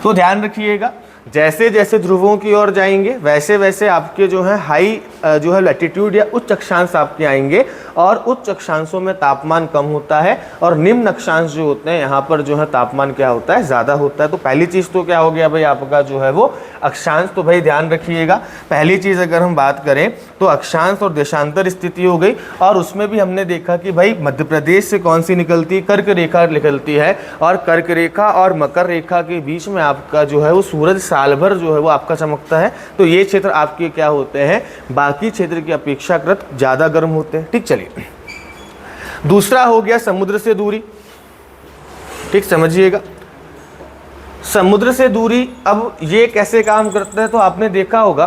तो ध्यान रखिएगा, जैसे जैसे ध्रुवों की ओर जाएंगे वैसे वैसे आपके जो है हाई जो है लैटिट्यूड या उच्च अक्षांश आपके आएंगे, और उच्च अक्षांशों में तापमान कम होता है, और निम्न अक्षांश जो होते हैं यहाँ पर जो है तापमान क्या होता है ज़्यादा होता है। तो पहली चीज़ तो क्या हो गया भाई आपका जो है वो अक्षांश। तो भाई ध्यान रखिएगा, पहली चीज़ अगर हम बात करें तो अक्षांश और देशांतर स्थिति हो गई, और उसमें भी हमने देखा कि भाई मध्य प्रदेश से कौन सी निकलती है, कर्क रेखा निकलती है, और कर्क रेखा और मकर रेखा के बीच में आपका जो है वो सूरज साल भर जो है वो आपका चमकता है। तो ये क्षेत्र आपके क्या होते हैं, बाकी क्षेत्र की अपेक्षाकृत ज़्यादा गर्म होते हैं। ठीक, चलिए दूसरा हो गया समुद्र से दूरी। ठीक, समझिएगा समुद्र से दूरी, अब ये कैसे काम करता है। तो आपने देखा होगा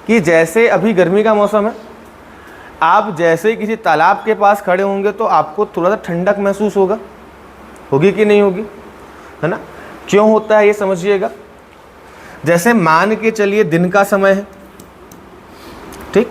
कि जैसे अभी गर्मी का मौसम है, आप जैसे ही किसी तालाब के पास खड़े होंगे तो आपको थोड़ा सा ठंडक महसूस होगी कि नहीं होगी, है ना। क्यों होता है ये समझिएगा। जैसे मान के चलिए दिन का समय है, ठीक,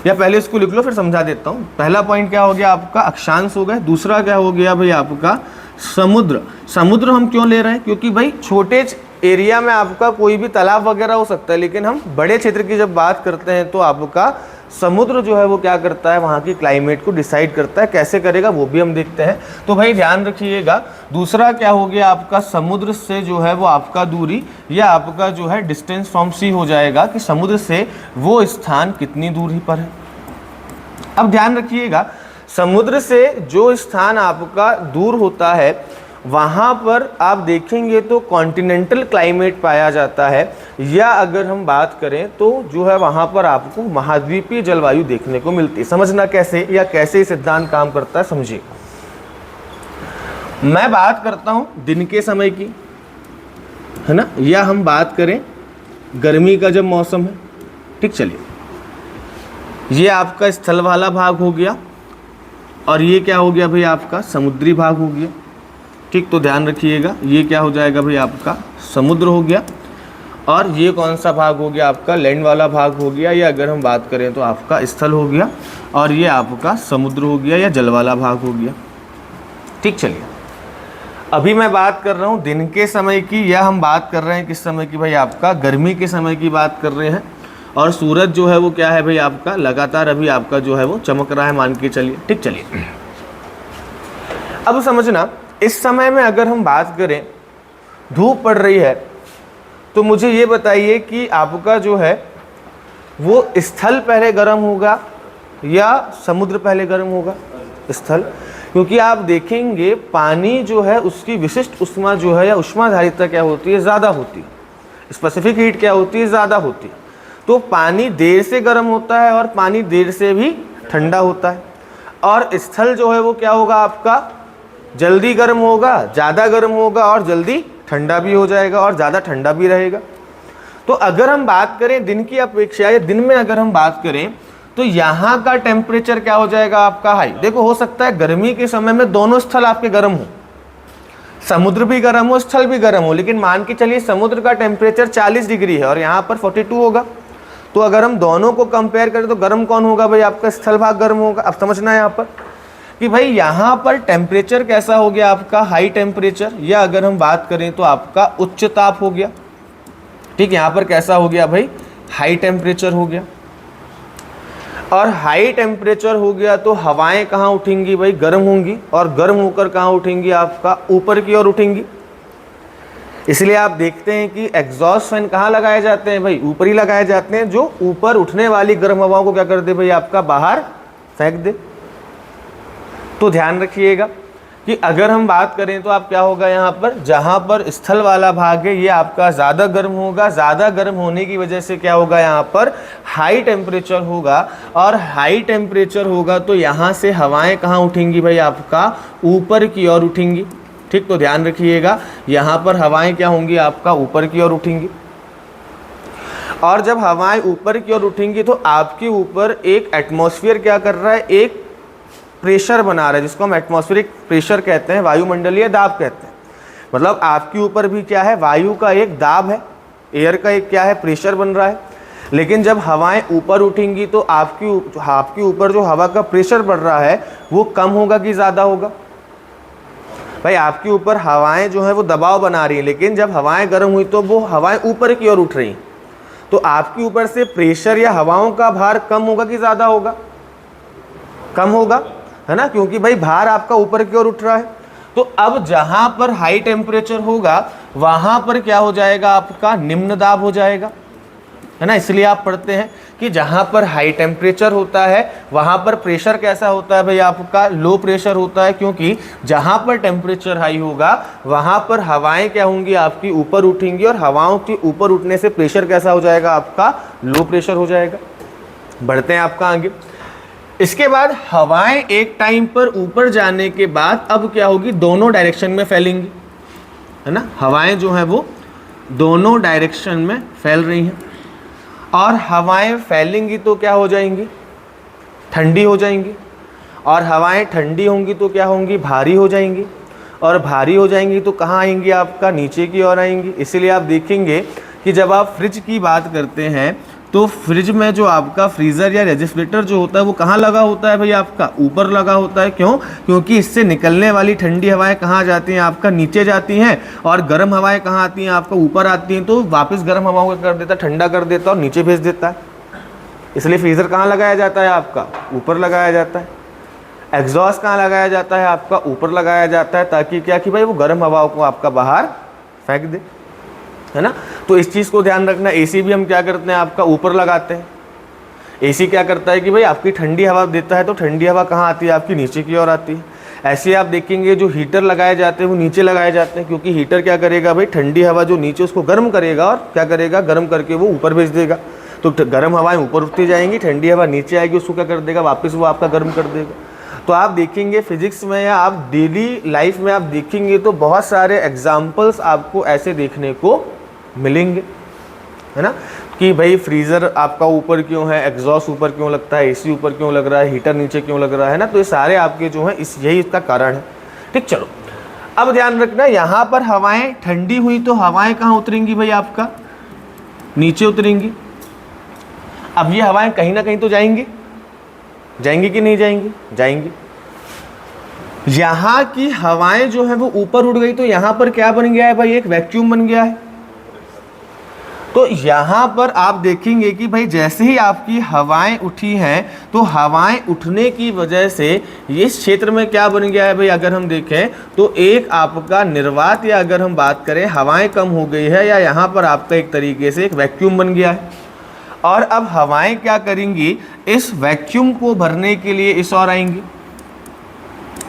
या पहले इसको लिख लो फिर समझा देता हूँ। पहला पॉइंट क्या हो गया आपका अक्षांश हो गया, दूसरा क्या हो गया भाई आपका समुद्र। समुद्र हम क्यों ले रहे हैं, क्योंकि भाई छोटे एरिया में आपका कोई भी तालाब वगैरह हो सकता है, लेकिन हम बड़े क्षेत्र की जब बात करते हैं तो आपका समुद्र जो है वो क्या करता है, वहाँ की क्लाइमेट को डिसाइड करता है। कैसे करेगा वो भी हम देखते हैं। तो भाई ध्यान रखिएगा, दूसरा क्या हो गया आपका समुद्र से जो है वो आपका दूरी या आपका जो है डिस्टेंस फ्रॉम सी हो जाएगा कि समुद्र से वो स्थान कितनी दूरी पर है। अब ध्यान रखिएगा, समुद्र से जो स्थान आपका दूर होता है वहाँ पर आप देखेंगे तो कॉन्टिनेंटल क्लाइमेट पाया जाता है, या अगर हम बात करें तो जो है वहाँ पर आपको महाद्वीपीय जलवायु देखने को मिलती है। समझना कैसे या कैसे ये सिद्धांत काम करता है समझिए। मैं बात करता हूँ दिन के समय की, है ना, या हम बात करें गर्मी का जब मौसम है। ठीक, चलिए ये आपका स्थल वाला भाग हो गया, और ये क्या हो गया भाई आपका समुद्री भाग हो गया। ठीक, तो ध्यान रखिएगा, ये क्या हो जाएगा भाई आपका समुद्र हो गया, और ये कौन सा भाग हो गया आपका लैंड वाला भाग हो गया, या अगर हम बात करें तो आपका स्थल हो गया, और ये आपका समुद्र हो गया या जल वाला भाग हो गया। ठीक, चलिए अभी मैं बात कर रहा हूँ दिन के समय की, या हम बात कर रहे हैं किस समय की भाई, आपका गर्मी के समय की बात कर रहे हैं। और सूरज जो है वो क्या है भाई आपका, लगातार अभी आपका जो है वो चमक रहा है, मान के चलिए। ठीक, चलिए अब समझना, इस समय में अगर हम बात करें धूप पड़ रही है, तो मुझे ये बताइए कि आपका जो है वो स्थल पहले गर्म होगा या समुद्र पहले गर्म होगा? स्थल, क्योंकि आप देखेंगे पानी जो है उसकी विशिष्ट उष्मा जो है या उष्माधारिता क्या होती है, ज़्यादा होती है। स्पेसिफिक हीट क्या होती है, ज़्यादा होती है। तो पानी देर से गर्म होता है और पानी देर से भी ठंडा होता है। और स्थल जो है वो क्या होगा आपका, जल्दी गर्म होगा, ज़्यादा गर्म होगा और जल्दी ठंडा भी हो जाएगा और ज़्यादा ठंडा भी रहेगा। तो अगर हम बात करें दिन की अपेक्षा या दिन में अगर हम बात करें, तो यहाँ का टेम्परेचर क्या हो जाएगा आपका हाई। देखो, हो सकता है गर्मी के समय में दोनों स्थल आपके गर्म हो, समुद्र भी गर्म हो, स्थल भी गर्म हो, लेकिन मान के चलिए समुद्र का टेम्परेचर 40 डिग्री है और यहाँ पर 42 होगा। तो अगर हम दोनों को कंपेयर करें तो गर्म कौन होगा भाई, आपका स्थल भाग गर्म होगा। अब समझना है यहाँ पर कि भाई यहाँ पर टेम्परेचर कैसा हो गया आपका, हाई टेम्परेचर, या अगर हम बात करें तो आपका उच्च ताप हो गया। ठीक, यहाँ पर कैसा हो गया भाई, हाई टेम्परेचर हो गया। और हाई टेम्परेचर हो गया तो हवाएं कहाँ उठेंगी भाई, गर्म होंगी, और गर्म होकर कहाँ उठेंगी, आपका ऊपर की ओर उठेंगी। इसलिए आप देखते हैं कि एग्जॉस्ट फैन कहाँ लगाए जाते हैं भाई, ऊपर ही लगाए जाते हैं, जो ऊपर उठने वाली गर्म हवाओं को क्या कर दे भाई, आपका बाहर फेंक दे। तो ध्यान रखिएगा कि अगर हम बात करें तो आप क्या होगा यहाँ पर, जहाँ पर स्थल वाला भाग है ये आपका ज़्यादा गर्म होगा। ज़्यादा गर्म होने की वजह से क्या होगा, यहाँ पर हाई टेम्परेचर होगा, और हाई टेम्परेचर होगा तो यहाँ से हवाएं कहाँ उठेंगी भाई, आपका ऊपर की ओर उठेंगी। ठीक, तो ध्यान रखिएगा यहाँ पर हवाएं क्या होंगी, आपका ऊपर की ओर उठेंगी। और जब हवाएं ऊपर की ओर उठेंगी तो आपके ऊपर एक एटमॉस्फेयर क्या कर रहा है, एक प्रेशर बना रहा है, जिसको हम एटमॉस्फेरिक प्रेशर कहते हैं, वायुमंडलीय दाब कहते हैं। मतलब आपके ऊपर भी क्या है, वायु का एक दाब है, एयर का एक क्या है, प्रेशर बन रहा है। लेकिन जब हवाएं ऊपर उठेंगी तो आपके ऊपर जो हवा का प्रेशर बढ़ रहा है वो कम होगा कि ज़्यादा होगा भाई। आपके ऊपर हवाएं जो है वो दबाव बना रही हैं, लेकिन जब हवाएं गर्म हुई तो वो हवाएं ऊपर की ओर उठ रही, तो आपके ऊपर से प्रेशर या हवाओं का भार कम होगा कि ज़्यादा होगा, कम होगा, है ना, क्योंकि भाई भार आपका ऊपर की ओर उठ रहा है। तो अब जहां पर हाई टेम्परेचर होगा वहां पर क्या हो जाएगा, आपका निम्न दाब हो जाएगा, है ना। इसलिए आप पढ़ते हैं कि जहां पर हाई टेम्परेचर होता है वहां पर प्रेशर कैसा होता है भाई, आपका लो प्रेशर होता है, क्योंकि जहां पर टेम्परेचर हाई होगा वहां पर हवाएं क्या होंगी, आपकी ऊपर उठेंगी, और हवाओं के ऊपर उठने से प्रेशर कैसा हो जाएगा, आपका लो प्रेशर हो जाएगा। बढ़ते हैं आपका आगे। इसके बाद हवाएं एक टाइम पर ऊपर जाने के बाद अब क्या होगी, दोनों डायरेक्शन में फैलेंगी, है ना। हवाएं जो है वो दोनों डायरेक्शन में फैल रही हैं, और हवाएं फैलेंगी तो क्या हो जाएंगी, ठंडी हो जाएंगी, और हवाएं ठंडी होंगी तो क्या होंगी, भारी हो जाएंगी, और भारी हो जाएंगी तो कहाँ आएंगी, आपका नीचे की ओर आएंगी। इसीलिए आप देखेंगे कि जब आप फ्रिज की बात करते हैं तो फ्रिज में जो आपका फ्रीज़र या रेफ्रिजरेटर जो होता है वो कहाँ लगा होता है भाई, आपका ऊपर लगा होता है। क्यों, क्योंकि इससे निकलने वाली ठंडी हवाएं कहाँ जाती हैं, आपका नीचे जाती हैं, और गर्म हवाएं कहाँ आती हैं, आपका ऊपर आती हैं। तो वापस गर्म हवाओं को कर देता है, ठंडा कर देता है और नीचे भेज देता है। इसलिए फ्रीज़र कहाँ लगाया जाता है, आपका ऊपर लगाया जाता है। एग्जॉस्ट कहाँ लगाया जाता है, आपका ऊपर लगाया जाता है, ताकि क्या कि भाई वो गर्म हवाओं को आपका बाहर फेंक दे, है ना। तो इस चीज़ को ध्यान रखना। एसी भी हम क्या करते हैं, आपका ऊपर लगाते हैं। एसी क्या करता है कि भाई आपकी ठंडी हवा देता है, तो ठंडी हवा कहाँ आती है, आपकी नीचे की ओर आती है। ऐसे आप देखेंगे जो हीटर लगाए जाते हैं वो नीचे लगाए जाते हैं, क्योंकि हीटर क्या करेगा भाई, ठंडी हवा जो नीचे उसको गर्म करेगा, और क्या करेगा, गर्म करके वो ऊपर भेज देगा। तो गर्म हवाएं ऊपर उठती जाएंगी, ठंडी हवा नीचे आएगी, उसको क्या कर देगा, वापस वो आपका गर्म कर देगा। तो आप देखेंगे फिजिक्स में या आप डेली लाइफ में आप देखेंगे तो बहुत सारे एग्जाम्पल्स आपको ऐसे देखने को मिलेंगे, है ना, कि भाई फ्रीज़र आपका ऊपर क्यों है, एग्जॉस्ट ऊपर क्यों लगता है, एसी ऊपर क्यों लग रहा है, हीटर नीचे क्यों लग रहा है ना। तो ये सारे आपके जो हैं यही इसका कारण है। ठीक, चलो अब ध्यान रखना, यहाँ पर हवाएं ठंडी हुई तो हवाएं कहाँ उतरेंगी भाई, आपका नीचे उतरेंगी। अब ये हवाएं कहीं ना कहीं तो जाएंगी, जाएंगी कि नहीं जाएंगी, जाएंगी। यहाँ की हवाएं जो है वो ऊपर उड़ गई, तो यहाँ पर क्या बन गया है भाई, एक वैक्यूम बन गया है। तो यहाँ पर आप देखेंगे कि भाई जैसे ही आपकी हवाएं उठी हैं, तो हवाएं उठने की वजह से इस क्षेत्र में क्या बन गया है भाई, अगर हम देखें तो एक आपका निर्वात, या अगर हम बात करें हवाएं कम हो गई है, या यहाँ पर आपका एक तरीके से एक वैक्यूम बन गया है। और अब हवाएं क्या करेंगी, इस वैक्यूम को भरने के लिए इस ओर आएंगी।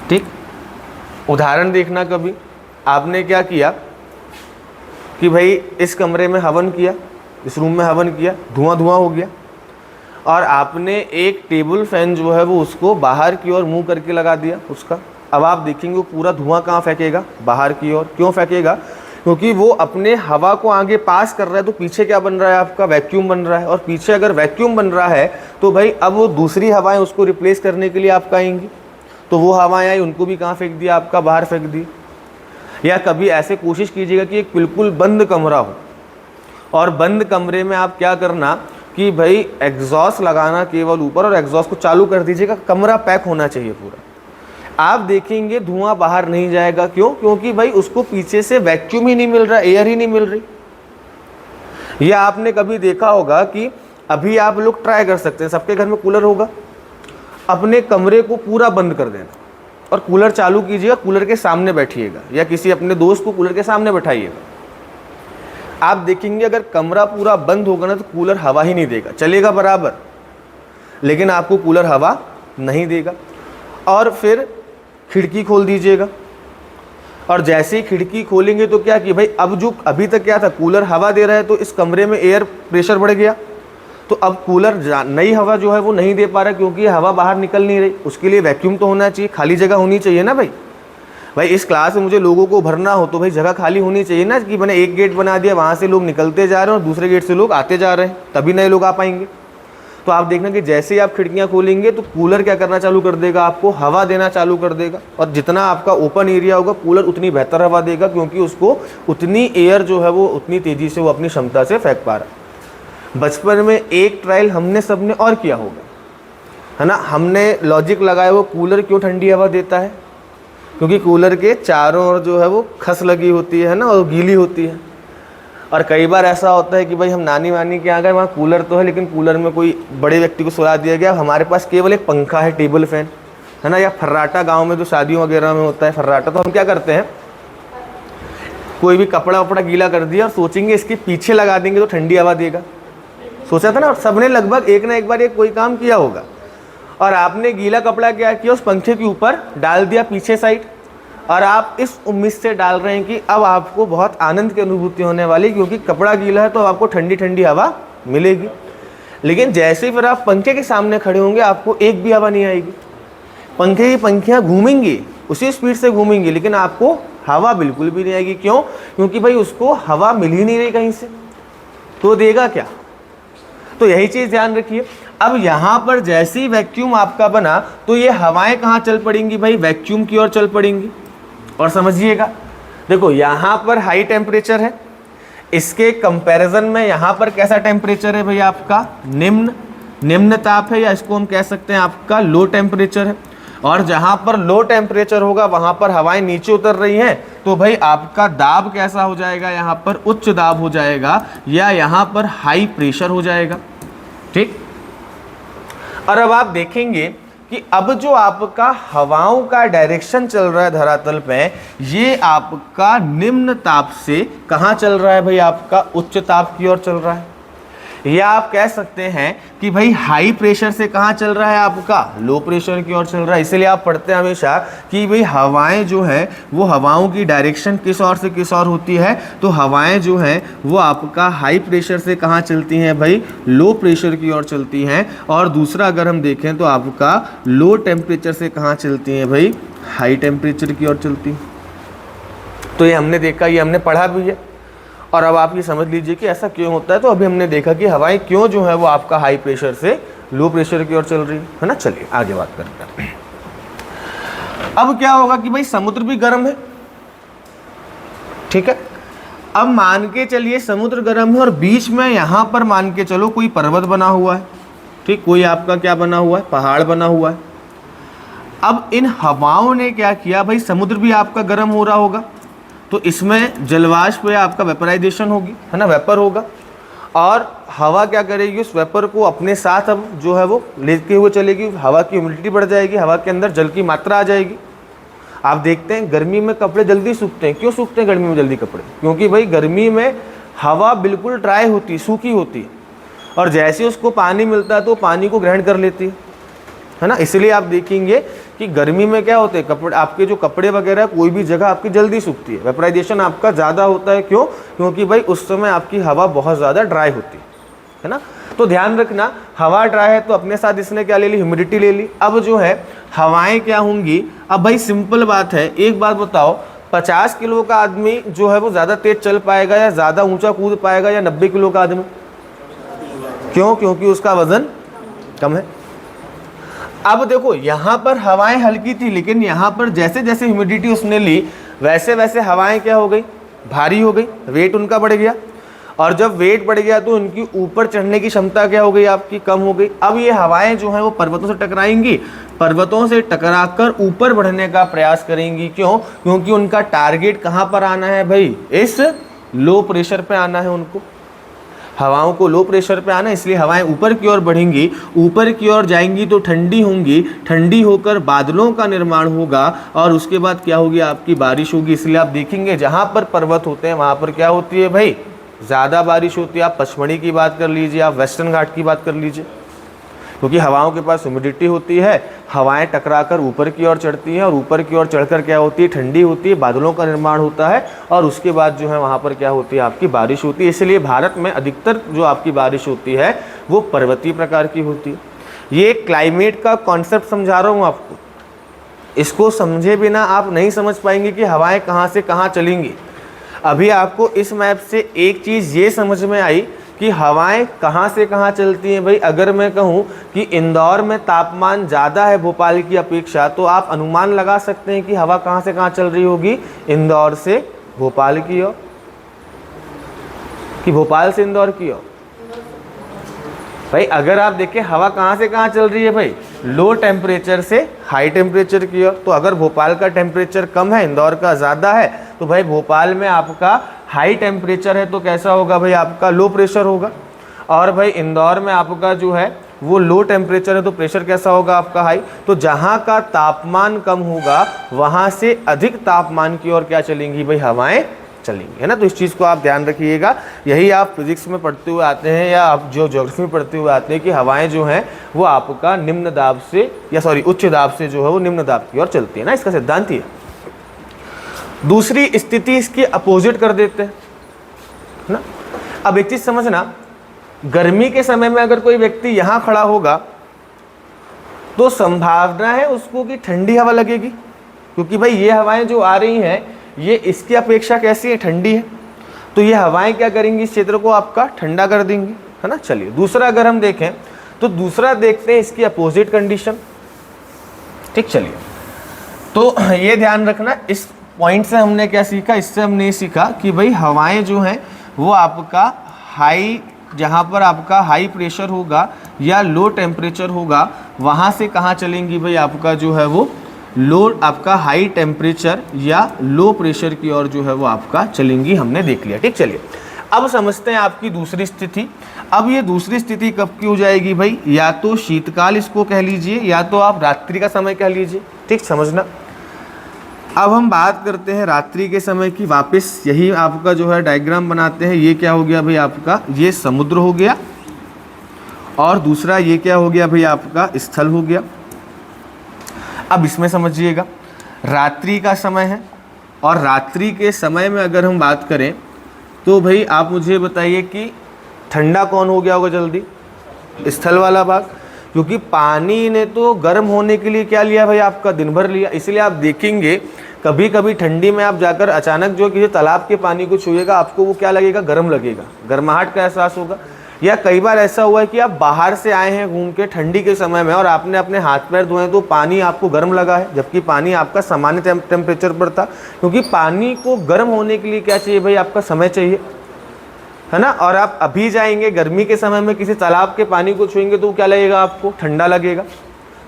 ठीक, उदाहरण देखना, कभी आपने क्या किया कि भाई इस कमरे में हवन किया, इस रूम में हवन किया, धुआं धुआं हो गया, और आपने एक टेबल फैन जो है वो उसको बाहर की ओर मुंह करके लगा दिया उसका। अब आप देखेंगे वो पूरा धुआं कहाँ फेंकेगा, बाहर की ओर। क्यों फेंकेगा, क्योंकि वो अपने हवा को आगे पास कर रहा है, तो पीछे क्या बन रहा है आपका, वैक्यूम बन रहा है। और पीछे अगर वैक्यूम बन रहा है तो भाई अब वो दूसरी हवाएं उसको रिप्लेस करने के लिए आपका आएंगी, तो वो हवाएं आई, उनको भी कहाँ फेंक दिया आपका, बाहर फेंक दी। या कभी ऐसे कोशिश कीजिएगा कि एक बिल्कुल बंद कमरा हो, और बंद कमरे में आप क्या करना कि भाई एग्जॉस्ट लगाना केवल ऊपर, और एग्जॉस्ट को चालू कर दीजिएगा, कमरा पैक होना चाहिए पूरा। आप देखेंगे धुआं बाहर नहीं जाएगा। क्यों, क्योंकि भाई उसको पीछे से वैक्यूम ही नहीं मिल रहा, एयर ही नहीं मिल रही। या आपने कभी देखा होगा कि अभी आप लोग ट्राई कर सकते हैं, सबके घर में कूलर होगा, अपने कमरे को पूरा बंद कर देना और कूलर चालू कीजिएगा, कूलर के सामने बैठिएगा, या किसी अपने दोस्त को कूलर के सामने बैठाइएगा। आप देखेंगे अगर कमरा पूरा बंद होगा ना, तो कूलर हवा ही नहीं देगा, चलेगा बराबर, लेकिन आपको कूलर हवा नहीं देगा। और फिर खिड़की खोल दीजिएगा, और जैसे ही खिड़की खोलेंगे तो क्या कि भाई अब जो अभी तक क्या था, कूलर हवा दे रहा है, तो इस कमरे में एयर प्रेशर बढ़ गया, तो अब कूलर नई हवा जो है वो नहीं दे पा रहा, क्योंकि हवा बाहर निकल नहीं रही। उसके लिए वैक्यूम तो होना चाहिए, खाली जगह होनी चाहिए ना भाई। भाई इस क्लास में मुझे लोगों को भरना हो तो भाई जगह खाली होनी चाहिए ना, कि मैंने एक गेट बना दिया, वहाँ से लोग निकलते जा रहे हैं और दूसरे गेट से लोग आते जा रहे हैं, तभी नए लोग आ पाएंगे। तो आप देखना कि जैसे ही आप खिड़कियाँ खोलेंगे तो कूलर क्या करना चालू कर देगा, आपको हवा देना चालू कर देगा। और जितना आपका ओपन एरिया होगा, कूलर उतनी बेहतर हवा देगा, क्योंकि उसको उतनी एयर जो है वो उतनी तेज़ी से वो अपनी क्षमता से फेंक पा रहा है। बचपन में एक ट्रायल हमने सबने और किया होगा, है ना, हमने लॉजिक लगाया वो कूलर क्यों ठंडी हवा देता है, क्योंकि कूलर के चारों ओर जो है वो खस लगी होती है ना, और गीली होती है। और कई बार ऐसा होता है कि भाई हम नानी वानी के यहाँ गए, वहाँ कूलर तो है, लेकिन कूलर में कोई बड़े व्यक्ति को सुला दिया गया, हमारे पास केवल एक पंखा है, टेबल फैन है ना, या फर्राटा गाँव में जो शादियों वगैरह में होता है फर्राटा, तो हम क्या करते हैं, कोई भी कपड़ा वपड़ा गीला कर दिया और सोचेंगे इसके पीछे लगा देंगे तो ठंडी हवा देगा। सोचा था ना, और सबने लगभग एक ना एक बार ये कोई काम किया होगा। और आपने गीला कपड़ा क्या किया, उस पंखे के ऊपर डाल दिया पीछे साइड, और आप इस उम्मीद से डाल रहे हैं कि अब आपको बहुत आनंद की अनुभूति होने वाली, क्योंकि कपड़ा गीला है तो आपको ठंडी ठंडी हवा मिलेगी। लेकिन जैसे ही फिर आप पंखे के सामने खड़े होंगे, आपको एक भी हवा नहीं आएगी। पंखे की पंखियाँ घूमेंगी, उसी स्पीड से घूमेंगी, लेकिन आपको हवा बिल्कुल भी नहीं आएगी। क्यों, क्योंकि भाई उसको हवा मिल ही नहीं रही कहीं से, तो देगा क्या। तो यही चीज़ ध्यान रखिए। अब यहाँ पर जैसे ही वैक्यूम आपका बना, तो ये हवाएं कहाँ चल पड़ेंगी भाई, वैक्यूम की ओर चल पड़ेंगी। और समझिएगा, देखो यहाँ पर हाई टेम्परेचर है, इसके कंपैरिजन में यहाँ पर कैसा टेम्परेचर है भाई, आपका निम्न ताप है, या इसको हम कह सकते हैं आपका लो टेम्परेचर है। और जहाँ पर लो टेम्परेचर होगा वहाँ पर हवाएं नीचे उतर रही हैं, तो भाई आपका दाब कैसा हो जाएगा, यहाँ पर उच्च दाब हो जाएगा, या यहाँ पर हाई प्रेशर हो जाएगा। ठीक। और अब आप देखेंगे कि अब जो आपका हवाओं का डायरेक्शन चल रहा है धरातल पे, ये आपका निम्न ताप से कहाँ चल रहा है भाई, आपका उच्च ताप की ओर चल रहा है। या आप कह सकते हैं कि भाई हाई प्रेशर से कहाँ चल रहा है, आपका लो प्रेशर की ओर चल रहा है। इसलिए आप पढ़ते हैं हमेशा कि भाई हवाएं जो है वो हवाओं की डायरेक्शन किस ओर से किस ओर होती है, तो हवाएं जो हैं वो आपका हाई प्रेशर से कहाँ चलती हैं भाई, लो प्रेशर की ओर चलती हैं। और दूसरा अगर हम देखें तो आपका लो टेम्परेचर से कहाँ चलती हैं भाई, हाई टेम्परेचर की ओर चलती हैं। तो ये हमने देखा, ये हमने पढ़ा भी है। और अब आप ये समझ लीजिए कि ऐसा क्यों होता है। तो अभी हमने देखा कि हवाएं क्यों जो है वो आपका हाई प्रेशर से लो प्रेशर की ओर चल रही है ना। चलिए आगे बात करते हैं। अब क्या होगा कि भाई समुद्र भी गर्म है, ठीक है। अब मान के चलिए समुद्र गर्म है और बीच में यहाँ पर मान के चलो कोई पर्वत बना हुआ है, ठीक, कोई आपका क्या बना हुआ है, पहाड़ बना हुआ है। अब इन हवाओं ने क्या किया भाई, समुद्र भी आपका गर्म हो रहा होगा, तो इसमें जलवाष्प या आपका वेपराइजेशन होगी, है ना, वेपर होगा, और हवा क्या करेगी, उस वेपर को अपने साथ अब जो है वो लेके हुए चलेगी, हवा की ह्यूमिडिटी बढ़ जाएगी, हवा के अंदर जल की मात्रा आ जाएगी। आप देखते हैं गर्मी में कपड़े जल्दी सूखते हैं, क्यों सूखते हैं गर्मी में जल्दी कपड़े, क्योंकि भाई गर्मी में हवा बिल्कुल ड्राई होती है, सूखी होती है, और जैसे उसको पानी मिलता है तो पानी को ग्रहण कर लेती है ना। इसलिए आप देखेंगे कि गर्मी में क्या होते हैं, कपड़े, आपके जो कपड़े वगैरह कोई भी जगह आपकी जल्दी सूखती है, वेपराइजेशन आपका ज़्यादा होता है, क्यों, क्योंकि भाई उस समय आपकी हवा बहुत ज़्यादा ड्राई होती है ना। तो ध्यान रखना, हवा ड्राई है तो अपने साथ इसने क्या ले ली, ह्यूमिडिटी ले ली। अब जो है हवाएं क्या होंगी, अब भाई सिंपल बात है, एक बात बताओ, 50 किलो का आदमी जो है वो ज़्यादा तेज चल पाएगा या ज़्यादा ऊंचा कूद पाएगा, या 90 किलो का आदमी, क्यों, क्योंकि उसका वजन कम है। अब देखो यहाँ पर हवाएं हल्की थी, लेकिन यहाँ पर जैसे जैसे ह्यूमिडिटी उसने ली वैसे वैसे हवाएं क्या हो गई, भारी हो गई, वेट उनका बढ़ गया, और जब वेट बढ़ गया तो उनकी ऊपर चढ़ने की क्षमता क्या हो गई, आपकी कम हो गई। अब ये हवाएं जो हैं वो पर्वतों से टकराएंगी, पर्वतों से टकराकर ऊपर बढ़ने का प्रयास करेंगी, क्यों, क्योंकि उनका टारगेट कहाँ पर आना है भाई, इस लो प्रेशर पे आना है उनको, हवाओं को लो प्रेशर पे आना, इसलिए हवाएं ऊपर की ओर बढ़ेंगी, ऊपर की ओर जाएंगी तो ठंडी होंगी, ठंडी होकर बादलों का निर्माण होगा, और उसके बाद क्या होगी, आपकी बारिश होगी। इसलिए आप देखेंगे जहाँ पर पर्वत होते हैं वहाँ पर क्या होती है भाई, ज़्यादा बारिश होती है। आप पचमढ़ी की बात कर लीजिए, आप वेस्टर्न घाट की बात कर लीजिए, क्योंकि हवाओं के पास ह्यूमिडिटी होती है, हवाएं टकराकर ऊपर की ओर चढ़ती हैं, और ऊपर की ओर चढ़कर क्या होती है, ठंडी होती है, बादलों का निर्माण होता है, और उसके बाद जो है वहाँ पर क्या होती है, आपकी बारिश होती है। इसलिए भारत में अधिकतर जो आपकी बारिश होती है वो पर्वतीय प्रकार की होती है। ये क्लाइमेट का कॉन्सेप्ट समझा रहा हूँ आपको, इसको समझे बिना आप नहीं समझ पाएंगे कि हवाएं कहाँ से कहाँ चलेंगी। अभी आपको इस मैप से एक चीज़ ये समझ में आई कि हवाएं कहाँ से कहाँ चलती हैं भाई। अगर मैं कहूँ कि इंदौर में तापमान ज़्यादा है भोपाल की अपेक्षा, तो आप अनुमान लगा सकते हैं कि हवा कहाँ से कहाँ चल रही होगी, इंदौर से भोपाल की ओर, कि भोपाल से इंदौर की ओर। भाई अगर आप देखें हवा कहाँ से कहाँ चल रही है भाई, लो टेम्परेचर से हाई टेम्परेचर की ओर। तो अगर भोपाल का टेम्परेचर कम है, इंदौर का ज़्यादा है, तो भाई भोपाल में आपका हाई टेम्परेचर है तो कैसा होगा भाई, आपका लो प्रेशर होगा। और भाई इंदौर में आपका जो है वो लो टेम्परेचर है तो प्रेशर कैसा होगा, आपका हाई। तो जहाँ का तापमान कम होगा वहाँ से अधिक तापमान की ओर क्या चलेंगी भाई, हवाएं चलेंगी, है ना। तो इस चीज़ को आप ध्यान रखिएगा। यही आप फिजिक्स में पढ़ते हुए आते हैं या आप जो ज्योग्राफी में पढ़ते हुए आते हैं कि हवाएं जो हैं वो आपका निम्न दाब से उच्च दाब से जो है वो निम्न दाब की ओर चलती है ना, इसका सिद्धांत ही है। दूसरी स्थिति इसकी अपोजिट कर देते हैं ना। अब एक चीज़ समझना, गर्मी के समय में अगर कोई व्यक्ति यहाँ खड़ा होगा तो संभावना है उसको कि ठंडी हवा लगेगी, क्योंकि भाई ये हवाएं जो आ रही हैं ये इसकी अपेक्षा कैसी है, ठंडी है। तो ये हवाएं क्या करेंगी, इस क्षेत्र को आपका ठंडा कर देंगी, है ना। चलिए दूसरा अगर हम देखें तो दूसरा देखते हैं इसकी अपोजिट कंडीशन। ठीक, चलिए तो ये ध्यान रखना, इस पॉइंट से हमने क्या सीखा, इससे हमने सीखा कि भाई हवाएं जो हैं वो आपका हाई, जहाँ पर आपका हाई प्रेशर होगा या लो टेम्परेचर होगा वहाँ से कहाँ चलेंगी भाई, आपका जो है वो लो, आपका हाई टेम्परेचर या लो प्रेशर की ओर जो है वो आपका चलेंगी, हमने देख लिया। ठीक, चलिए अब समझते हैं आपकी दूसरी स्थिति। अब ये दूसरी स्थिति कब की हो जाएगी भाई, या तो शीतकाल इसको कह लीजिए या तो आप रात्रि का समय कह लीजिए। ठीक, समझना। अब हम बात करते हैं रात्रि के समय की, वापस यही आपका जो है डायग्राम बनाते हैं। ये क्या हो गया भाई, आपका ये समुद्र हो गया, और दूसरा ये क्या हो गया भाई, आपका स्थल हो गया। अब इसमें समझिएगा, रात्रि का समय है, और रात्रि के समय में अगर हम बात करें तो भाई आप मुझे बताइए कि ठंडा कौन हो गया होगा जल्दी, स्थल वाला भाग, क्योंकि पानी ने तो गर्म होने के लिए क्या लिया भाई, आपका दिन भर लिया। इसलिए आप देखेंगे कभी कभी ठंडी में आप जाकर अचानक जो किसी तालाब के पानी को छुएगा, आपको वो क्या लगेगा, गर्म लगेगा, गर्माहट का एहसास होगा। या कई बार ऐसा हुआ है कि आप बाहर से आए हैं घूम के ठंडी के समय में और आपने अपने हाथ पैर धोए तो पानी आपको गर्म लगा है, जबकि पानी आपका सामान्य टेम्परेचर पर था। क्योंकि पानी को गर्म होने के लिए क्या चाहिए भाई, आपका समय चाहिए, है ना। और आप अभी जाएंगे गर्मी के समय में किसी तालाब के पानी को छुएंगे तो क्या लगेगा, आपको ठंडा लगेगा।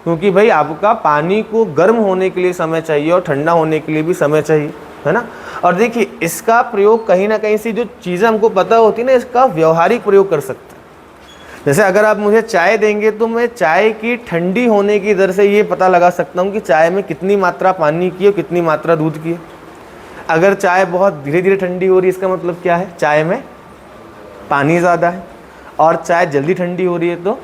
क्योंकि भाई आपका पानी को गर्म होने के लिए समय चाहिए और ठंडा होने के लिए भी समय चाहिए, है ना। और देखिए इसका प्रयोग कहीं ना कहीं से जो चीज़ें हमको पता होती है ना, इसका व्यवहारिक प्रयोग कर सकते हैं। जैसे अगर आप मुझे चाय देंगे तो मैं चाय की ठंडी होने की दर से ये पता लगा सकता हूँ कि चाय में कितनी मात्रा पानी की और कितनी मात्रा दूध की है। अगर चाय बहुत धीरे धीरे ठंडी हो रही है, इसका मतलब क्या है, चाय में पानी ज़्यादा है। और चाय जल्दी ठंडी हो रही है तो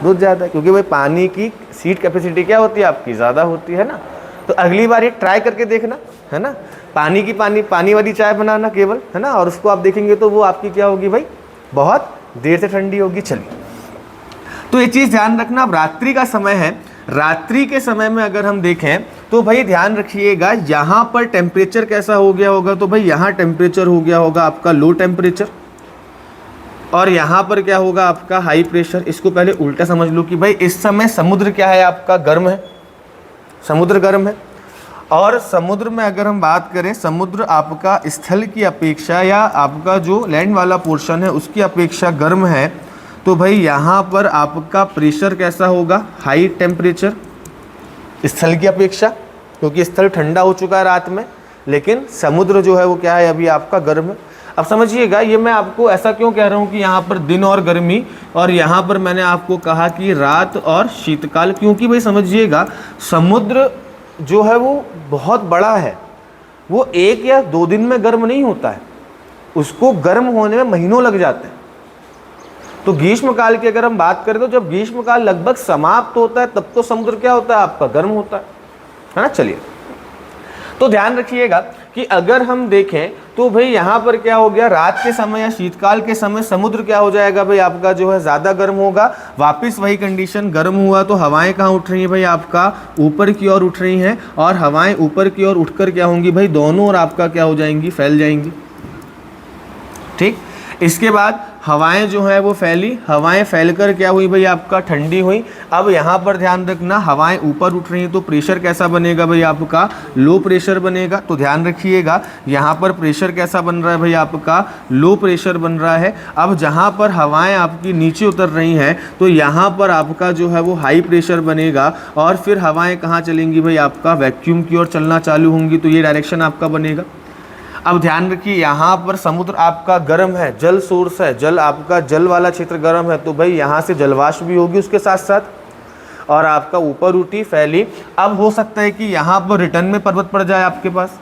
दूध ज़्यादा है, क्योंकि भाई पानी की हीट कैपेसिटी क्या होती है आपकी, ज़्यादा होती है ना। तो अगली बार ये ट्राई करके देखना, है ना, पानी वाली चाय बनाना केवल, है ना, और उसको आप देखेंगे तो वो आपकी क्या होगी भाई, बहुत देर से ठंडी होगी। चलिए, तो ये चीज़ ध्यान रखना। अब रात्रि का समय है, रात्रि के समय में अगर हम देखें तो भाई ध्यान रखिएगा, यहाँ पर टेम्परेचर कैसा हो गया होगा, तो भाई यहाँ टेम्परेचर हो गया होगा आपका लो टेम्परेचर, और यहाँ पर क्या होगा आपका हाई प्रेशर। इसको पहले उल्टा समझ लो कि भाई इस समय समुद्र क्या है आपका, गर्म है, समुद्र गर्म है। और समुद्र में अगर हम बात करें, समुद्र आपका स्थल की अपेक्षा या आपका जो लैंड वाला पोर्शन है उसकी अपेक्षा गर्म है, तो भाई यहाँ पर आपका प्रेशर कैसा होगा, हाई टेम्परेचर स्थल की अपेक्षा, क्योंकि स्थल ठंडा हो चुका है रात में, लेकिन समुद्र जो है वो क्या है, अभी आपका गर्म है। अब समझिएगा, ये मैं आपको ऐसा क्यों कह रहा हूँ कि यहाँ पर दिन और गर्मी, और यहाँ पर मैंने आपको कहा कि रात और शीतकाल, क्योंकि भाई समझिएगा समुद्र जो है वो बहुत बड़ा है, वो 1 या 2 दिन में गर्म नहीं होता है, उसको गर्म होने में महीनों लग जाते हैं। तो ग्रीष्मकाल की अगर हम बात करें तो जब ग्रीष्मकाल लगभग समाप्त होता है तब तो समुद्र क्या होता है आपका, गर्म होता है ना। चलिए, तो ध्यान रखिएगा कि अगर हम देखें तो भाई यहाँ पर क्या हो गया, रात के समय या शीतकाल के समय समुद्र क्या हो जाएगा भाई आपका जो है ज़्यादा गर्म होगा। वापस वही कंडीशन, गर्म हुआ तो हवाएं कहाँ उठ रही हैं भाई आपका, ऊपर की ओर उठ रही हैं, और हवाएं ऊपर की ओर उठकर क्या होंगी भाई, दोनों ओर आपका क्या हो जाएंगी, फैल जाएंगी। ठीक, इसके बाद हवाएं जो है वो फैली, हवाएं फैलकर क्या हुई भाई आपका, ठंडी हुई। अब यहाँ पर ध्यान रखना, हवाएं ऊपर उठ रही हैं तो प्रेशर कैसा बनेगा भाई आपका, लो प्रेशर बनेगा। तो ध्यान रखिएगा यहाँ पर प्रेशर कैसा बन रहा है भाई आपका, लो प्रेशर बन रहा है। अब जहाँ पर हवाएं आपकी नीचे उतर रही हैं तो यहाँ पर आपका जो है वो हाई प्रेशर बनेगा, और फिर हवाएं कहाँ चलेंगी भाई आपका, वैक्यूम की ओर चलना चालू होंगी, तो ये डायरेक्शन आपका बनेगा। अब ध्यान रखिए, यहाँ पर समुद्र आपका गर्म है, जल सोर्स है, जल आपका जल वाला क्षेत्र गर्म है, तो भाई यहाँ से जलवाष्प भी होगी उसके साथ साथ, और आपका ऊपर उठी फैली। अब हो सकता है कि यहाँ पर रिटर्न में पर्वत पड़ जाए आपके पास,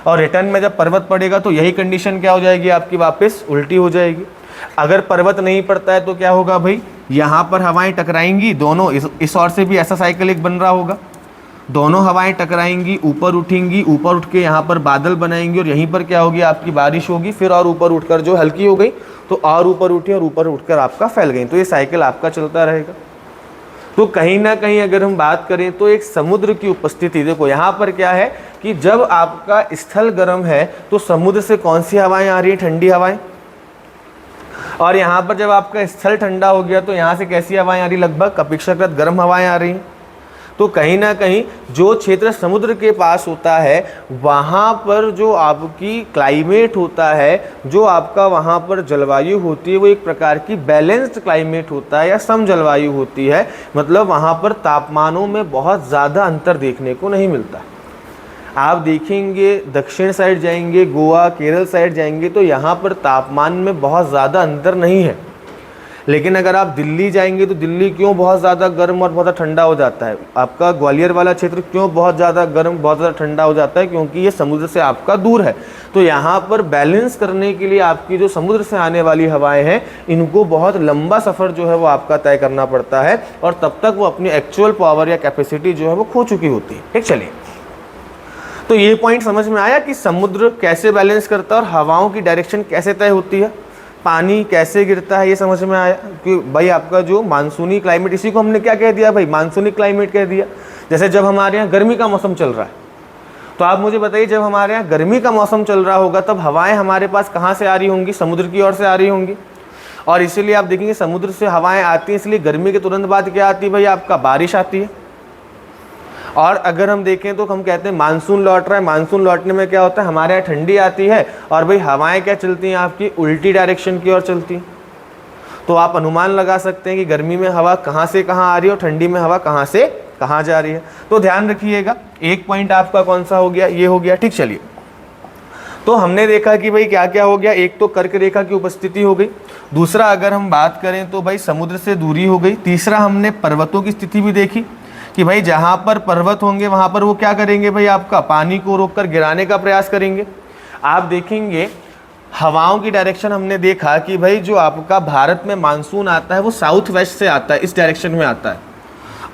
और रिटर्न में जब पर्वत पड़ेगा तो यही कंडीशन क्या हो जाएगी आपकी, वापस उल्टी हो जाएगी। अगर पर्वत नहीं पड़ता है तो क्या होगा भाई, यहाँ पर हवाएं टकराएंगी दोनों, इस ओर से भी ऐसा साइकिल एक बन रहा होगा, दोनों हवाएं टकराएंगी, ऊपर उठेंगी, ऊपर उठ के यहाँ पर बादल बनाएंगी, और यहीं पर क्या होगी आपकी, बारिश होगी। फिर और ऊपर उठकर जो हल्की हो गई तो और ऊपर उठी, और ऊपर उठकर आपका फैल गई। तो ये साइकिल आपका चलता रहेगा। तो कहीं ना कहीं अगर हम बात करें तो एक समुद्र की उपस्थिति, देखो यहाँ पर क्या है कि जब आपका स्थल गर्म है तो समुद्र से कौन सी हवाएं आ रही हैं, ठंडी हवाएं, और यहाँ पर जब आपका स्थल ठंडा हो गया तो यहाँ से कैसी हवाएं आ रही, लगभग अपेक्षाकृत गर्म हवाएं आ रही हैं। तो कहीं ना कहीं जो क्षेत्र समुद्र के पास होता है वहाँ पर जो आपकी क्लाइमेट होता है, जो आपका वहाँ पर जलवायु होती है, वो एक प्रकार की बैलेंस्ड क्लाइमेट होता है या सम जलवायु होती है। मतलब वहाँ पर तापमानों में बहुत ज़्यादा अंतर देखने को नहीं मिलता। आप देखेंगे दक्षिण साइड जाएंगे, गोवा केरल साइड जाएंगे तो यहाँ पर तापमान में बहुत ज़्यादा अंतर नहीं है। लेकिन अगर आप दिल्ली जाएंगे तो दिल्ली क्यों बहुत ज़्यादा गर्म और बहुत ठंडा हो जाता है, आपका ग्वालियर वाला क्षेत्र क्यों बहुत ज़्यादा गर्म बहुत ज़्यादा ठंडा हो जाता है, क्योंकि ये समुद्र से आपका दूर है। तो यहाँ पर बैलेंस करने के लिए आपकी जो समुद्र से आने वाली हवाएं हैं, इनको बहुत लंबा सफ़र जो है वो आपका तय करना पड़ता है, और तब तक वो अपनी एक्चुअल पावर या कैपेसिटी जो है वो खो चुकी होती है। ठीक, चलिए, तो ये पॉइंट समझ में आया कि समुद्र कैसे बैलेंस करता है और हवाओं की डायरेक्शन कैसे तय होती है, पानी कैसे गिरता है, ये समझ में आया कि भाई आपका जो मानसूनी क्लाइमेट, इसी को हमने क्या कह दिया भाई, मानसूनी क्लाइमेट कह दिया। जैसे जब हमारे यहाँ गर्मी का मौसम चल रहा है, तो आप मुझे बताइए जब हमारे यहाँ गर्मी का मौसम चल रहा होगा तब हवाएं हमारे पास कहाँ से आ रही होंगी, समुद्र की ओर से आ रही होंगी। और इसीलिए आप देखेंगे समुद्र से हवाएं आती हैं, इसलिए गर्मी के तुरंत बाद क्या आती है भाई आपका, बारिश आती है। और अगर हम देखें तो हम कहते हैं मानसून लौट रहा है, मानसून लौटने में क्या होता है, हमारे यहाँ ठंडी आती है, और भाई हवाएं क्या चलती हैं आपकी, उल्टी डायरेक्शन की ओर चलती हैं। तो आप अनुमान लगा सकते हैं कि गर्मी में हवा कहाँ से कहाँ आ रही है और ठंडी में हवा कहाँ से कहाँ जा रही है। तो ध्यान रखिएगा, एक पॉइंट आपका कौन सा हो गया, ये हो गया। ठीक, चलिए, तो हमने देखा कि भाई क्या क्या हो गया, एक तो कर्क रेखा की उपस्थिति हो गई, दूसरा अगर हम बात करें तो भाई समुद्र से दूरी हो गई, तीसरा हमने पर्वतों की स्थिति भी देखी कि भाई जहाँ पर पर्वत होंगे वहाँ पर वो क्या करेंगे भाई, आपका पानी को रोककर गिराने का प्रयास करेंगे। आप देखेंगे हवाओं की डायरेक्शन हमने देखा कि भाई जो आपका भारत में मानसून आता है वो साउथ वेस्ट से आता है, इस डायरेक्शन में आता है।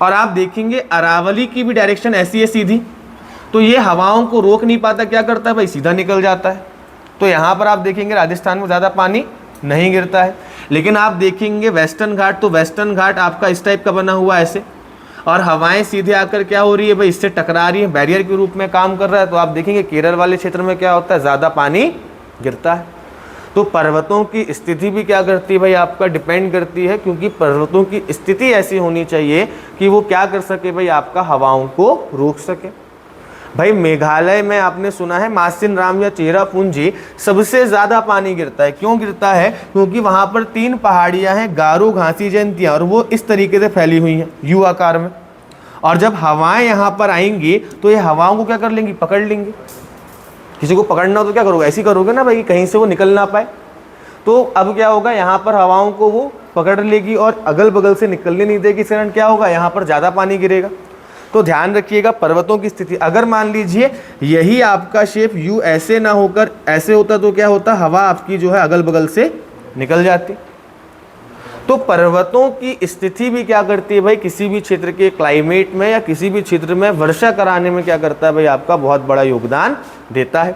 और आप देखेंगे अरावली की भी डायरेक्शन ऐसी है सीधी, तो ये हवाओं को रोक नहीं पाता, क्या करता है भाई, सीधा निकल जाता है। तो यहाँ पर आप देखेंगे राजस्थान में ज़्यादा पानी नहीं गिरता है। लेकिन आप देखेंगे वेस्टर्न घाट, तो वेस्टर्न घाट आपका इस टाइप का बना हुआ है ऐसे, और हवाएं सीधे आकर क्या हो रही है भाई, इससे टकरा रही है, बैरियर के रूप में काम कर रहा है। तो आप देखेंगे केरल वाले क्षेत्र में क्या होता है, ज़्यादा पानी गिरता है। तो पर्वतों की स्थिति भी क्या करती है भाई, आपका डिपेंड करती है, क्योंकि पर्वतों की स्थिति ऐसी होनी चाहिए कि वो क्या कर सके भाई, आपका हवाओं को रोक सके। भाई मेघालय में आपने सुना है मासिनराम या चेरापूंजी सबसे ज़्यादा पानी गिरता है। क्यों गिरता है, क्योंकि वहाँ पर 3 पहाड़ियाँ हैं, गारो, घासी, जयंतियाँ, और वो इस तरीके से फैली हुई हैं यू आकार में। और जब हवाएं यहाँ पर आएंगी तो ये हवाओं को क्या कर लेंगी, पकड़ लेंगी। किसी को पकड़ना हो तो क्या करोगे, ऐसी करोगे ना भाई, कहीं से वो निकल ना पाए। तो अब क्या होगा, यहाँ पर हवाओं को वो पकड़ लेगी और अगल बगल से निकलने नहीं देगी, इस कारण क्या होगा, यहाँ पर ज़्यादा पानी गिरेगा। तो ध्यान रखिएगा पर्वतों की स्थिति, अगर मान लीजिए यही आपका शेप यू ऐसे ना होकर ऐसे होता तो क्या होता, हवा आपकी जो है अगल बगल से निकल जाती। तो पर्वतों की स्थिति भी क्या करती है भाई, किसी भी क्षेत्र के क्लाइमेट में या किसी भी क्षेत्र में वर्षा कराने में क्या करता है भाई, आपका बहुत बड़ा योगदान देता है।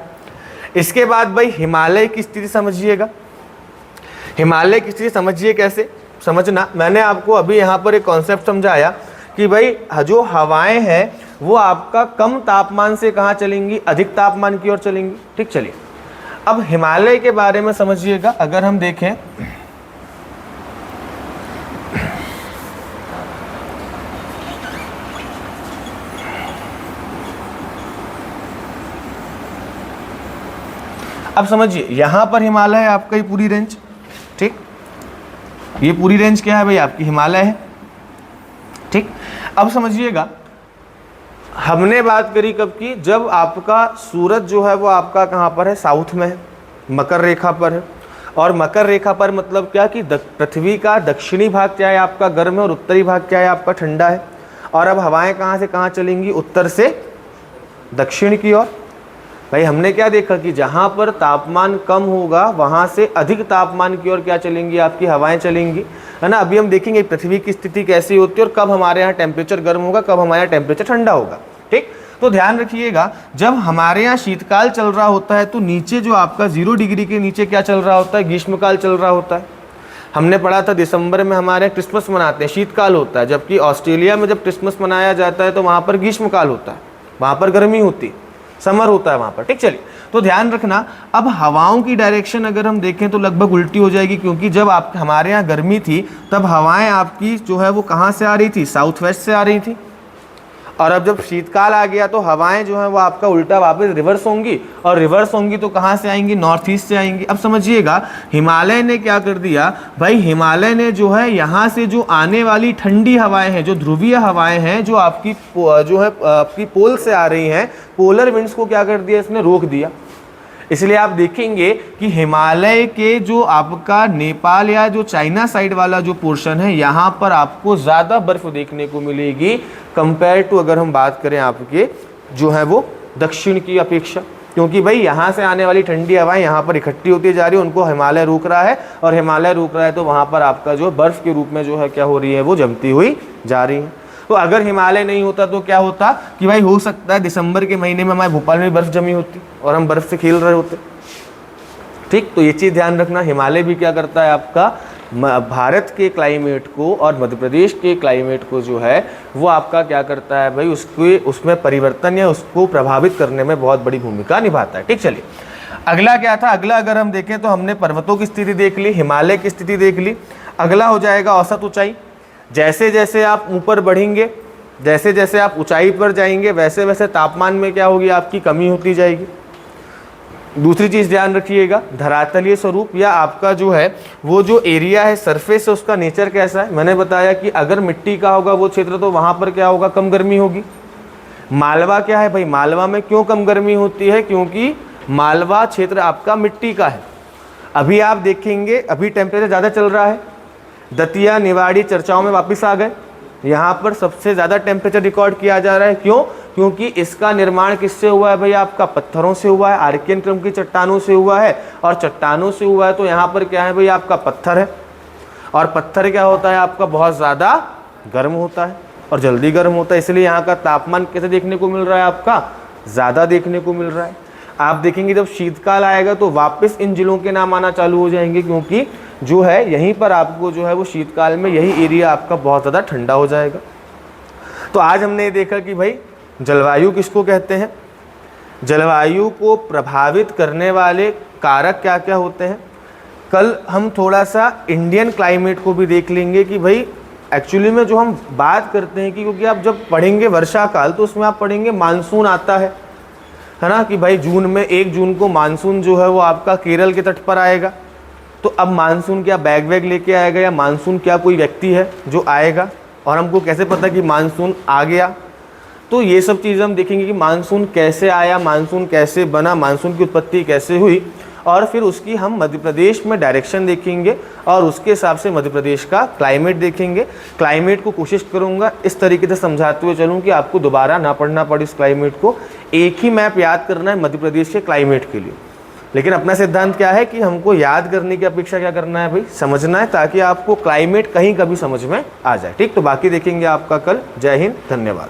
इसके बाद भाई हिमालय की स्थिति समझिएगा। हिमालय की स्थिति समझिए, कैसे समझना, मैंने आपको अभी यहाँ पर एक कॉन्सेप्ट समझाया कि भाई जो हवाएं हैं वो आपका कम तापमान से कहाँ चलेंगी, अधिक तापमान की ओर चलेंगी। ठीक, चलिए अब हिमालय के बारे में समझिएगा। अगर हम देखें अब समझिए, यहां पर हिमालय है आपका, ये पूरी रेंज, ठीक, ये पूरी रेंज क्या है भाई, आपकी हिमालय है। ठीक, अब समझिएगा, हमने बात करी कब की, जब आपका सूरज जो है वो आपका कहाँ पर है, साउथ में है, मकर रेखा पर है। और मकर रेखा पर मतलब क्या कि पृथ्वी का दक्षिणी भाग क्या है आपका गर्म है और उत्तरी भाग क्या है आपका ठंडा है। और अब हवाएं कहाँ से कहाँ चलेंगी, उत्तर से दक्षिण की ओर। भाई हमने क्या देखा कि जहाँ पर तापमान कम होगा वहाँ से अधिक तापमान की ओर क्या चलेंगी, आपकी हवाएं चलेंगी, है ना। अभी हम देखेंगे पृथ्वी की स्थिति कैसी होती है और कब हमारे यहाँ टेम्परेचर गर्म होगा, कब हमारे यहाँ टेम्परेचर ठंडा होगा। ठीक, तो ध्यान रखिएगा, जब हमारे यहाँ शीतकाल चल रहा होता है तो नीचे जो आपका 0 डिग्री के नीचे क्या चल रहा होता है, ग्रीष्मकाल चल रहा होता है। हमने पढ़ा था दिसंबर में हमारे यहाँ क्रिसमस मनाते हैं, शीतकाल होता है, जबकि ऑस्ट्रेलिया में जब क्रिसमस मनाया जाता है तो वहाँ पर ग्रीष्मकाल होता है, वहाँ पर गर्मी होती, समर होता है वहाँ पर। ठीक, चलिए, तो ध्यान रखना, अब हवाओं की डायरेक्शन अगर हम देखें तो लगभग उल्टी हो जाएगी, क्योंकि जब आप हमारे यहाँ गर्मी थी तब हवाएं आपकी जो है वो कहाँ से आ रही थी, साउथ वेस्ट से आ रही थी। और अब जब शीतकाल आ गया तो हवाएं जो है वो आपका उल्टा वापस रिवर्स होंगी, और रिवर्स होंगी तो कहाँ से आएंगी, नॉर्थ ईस्ट से आएंगी। अब समझिएगा हिमालय ने क्या कर दिया भाई, हिमालय ने जो है यहाँ से जो आने वाली ठंडी हवाएं हैं, जो ध्रुवीय हवाएं हैं, जो आपकी जो है आपकी पोल से आ रही हैं, पोलर विंड्स को क्या कर दिया, इसने रोक दिया। इसलिए आप देखेंगे कि हिमालय के जो आपका नेपाल या जो चाइना साइड वाला जो पोर्शन है, यहाँ पर आपको ज़्यादा बर्फ देखने को मिलेगी कंपेयर टू अगर हम बात करें आपके जो है वो दक्षिण की अपेक्षा, क्योंकि भाई यहाँ से आने वाली ठंडी हवाएं यहाँ पर इकट्ठी होती जा रही है, उनको हिमालय रोक रहा है, और हिमालय रोक रहा है तो वहाँ पर आपका जो बर्फ़ के रूप में जो है क्या हो रही है, वो जमती हुई जा रही है। तो अगर हिमालय नहीं होता तो क्या होता कि भाई हो सकता है दिसंबर के महीने में हमारे भोपाल में बर्फ़ जमी होती और हम बर्फ़ से खेल रहे होते। ठीक, तो ये चीज़ ध्यान रखना, हिमालय भी क्या करता है, आपका भारत के क्लाइमेट को और मध्य प्रदेश के क्लाइमेट को जो है वो आपका क्या करता है भाई, उसमें परिवर्तन या उसको प्रभावित करने में बहुत बड़ी भूमिका निभाता है। ठीक, चलिए अगला क्या था, अगला अगर हम देखें तो हमने पर्वतों की स्थिति देख ली, हिमालय की स्थिति देख ली। अगला हो जाएगा औसत ऊंचाई। जैसे जैसे आप ऊपर बढ़ेंगे, जैसे जैसे आप ऊंचाई पर जाएंगे, वैसे वैसे तापमान में क्या होगी, आपकी कमी होती जाएगी। दूसरी चीज़ ध्यान रखिएगा, धरातलीय स्वरूप या आपका जो है वो जो एरिया है सरफेस है उसका नेचर कैसा है। मैंने बताया कि अगर मिट्टी का होगा वो क्षेत्र तो वहाँ पर क्या होगा, कम गर्मी होगी। मालवा क्या है भाई, मालवा में क्यों कम गर्मी होती है, क्योंकि मालवा क्षेत्र आपका मिट्टी का है। अभी आप देखेंगे अभी टेम्परेचर ज़्यादा चल रहा है, दतिया निवाड़ी चर्चाओं में वापस आ गए, यहाँ पर सबसे ज़्यादा टेम्परेचर रिकॉर्ड किया जा रहा है। क्यों, क्योंकि इसका निर्माण किससे हुआ है भाई, आपका पत्थरों से हुआ है, आर्कियन क्रम की चट्टानों से हुआ है, और चट्टानों से हुआ है तो यहाँ पर क्या है भाई, आपका पत्थर है, और पत्थर क्या होता है आपका बहुत ज़्यादा गर्म होता है और जल्दी गर्म होता है, इसलिए यहाँ का तापमान कैसे देखने को मिल रहा है, आपका ज़्यादा देखने को मिल रहा है। आप देखेंगे जब शीतकाल आएगा तो वापस इन जिलों के नाम आना चालू हो जाएंगे, क्योंकि जो है यहीं पर आपको जो है वो शीतकाल में यही एरिया आपका बहुत ज़्यादा ठंडा हो जाएगा। तो आज हमने ये देखा कि भाई जलवायु किसको कहते हैं, जलवायु को प्रभावित करने वाले कारक क्या क्या होते हैं। कल हम थोड़ा सा इंडियन क्लाइमेट को भी देख लेंगे कि भाई एक्चुअली में जो हम बात करते हैं कि क्योंकि आप जब पढ़ेंगे वर्षा काल तो उसमें आप पढ़ेंगे मानसून आता है ना, कि भाई जून में 1 जून को मानसून जो है वो आपका केरल के तट पर आएगा। तो अब मानसून क्या बैग वैग लेके आएगा या मानसून क्या कोई व्यक्ति है जो आएगा, और हमको कैसे पता कि मानसून आ गया। तो ये सब चीज़ें हम देखेंगे कि मानसून कैसे आया, मानसून कैसे बना, मानसून की उत्पत्ति कैसे हुई, और फिर उसकी हम मध्य प्रदेश में डायरेक्शन देखेंगे और उसके हिसाब से मध्य प्रदेश का क्लाइमेट देखेंगे। क्लाइमेट को कोशिश करूँगा इस तरीके से समझाते हुए चलूँ कि आपको दोबारा ना पढ़ना पड़े इस क्लाइमेट को, एक ही मैप याद करना है मध्य प्रदेश के क्लाइमेट के लिए। लेकिन अपना सिद्धांत क्या है कि हमको याद करने की अपेक्षा क्या करना है भाई, समझना है, ताकि आपको क्लाइमेट कहीं कभी समझ में आ जाए। ठीक, तो बाकी देखेंगे आपका कल। जय हिंद, धन्यवाद।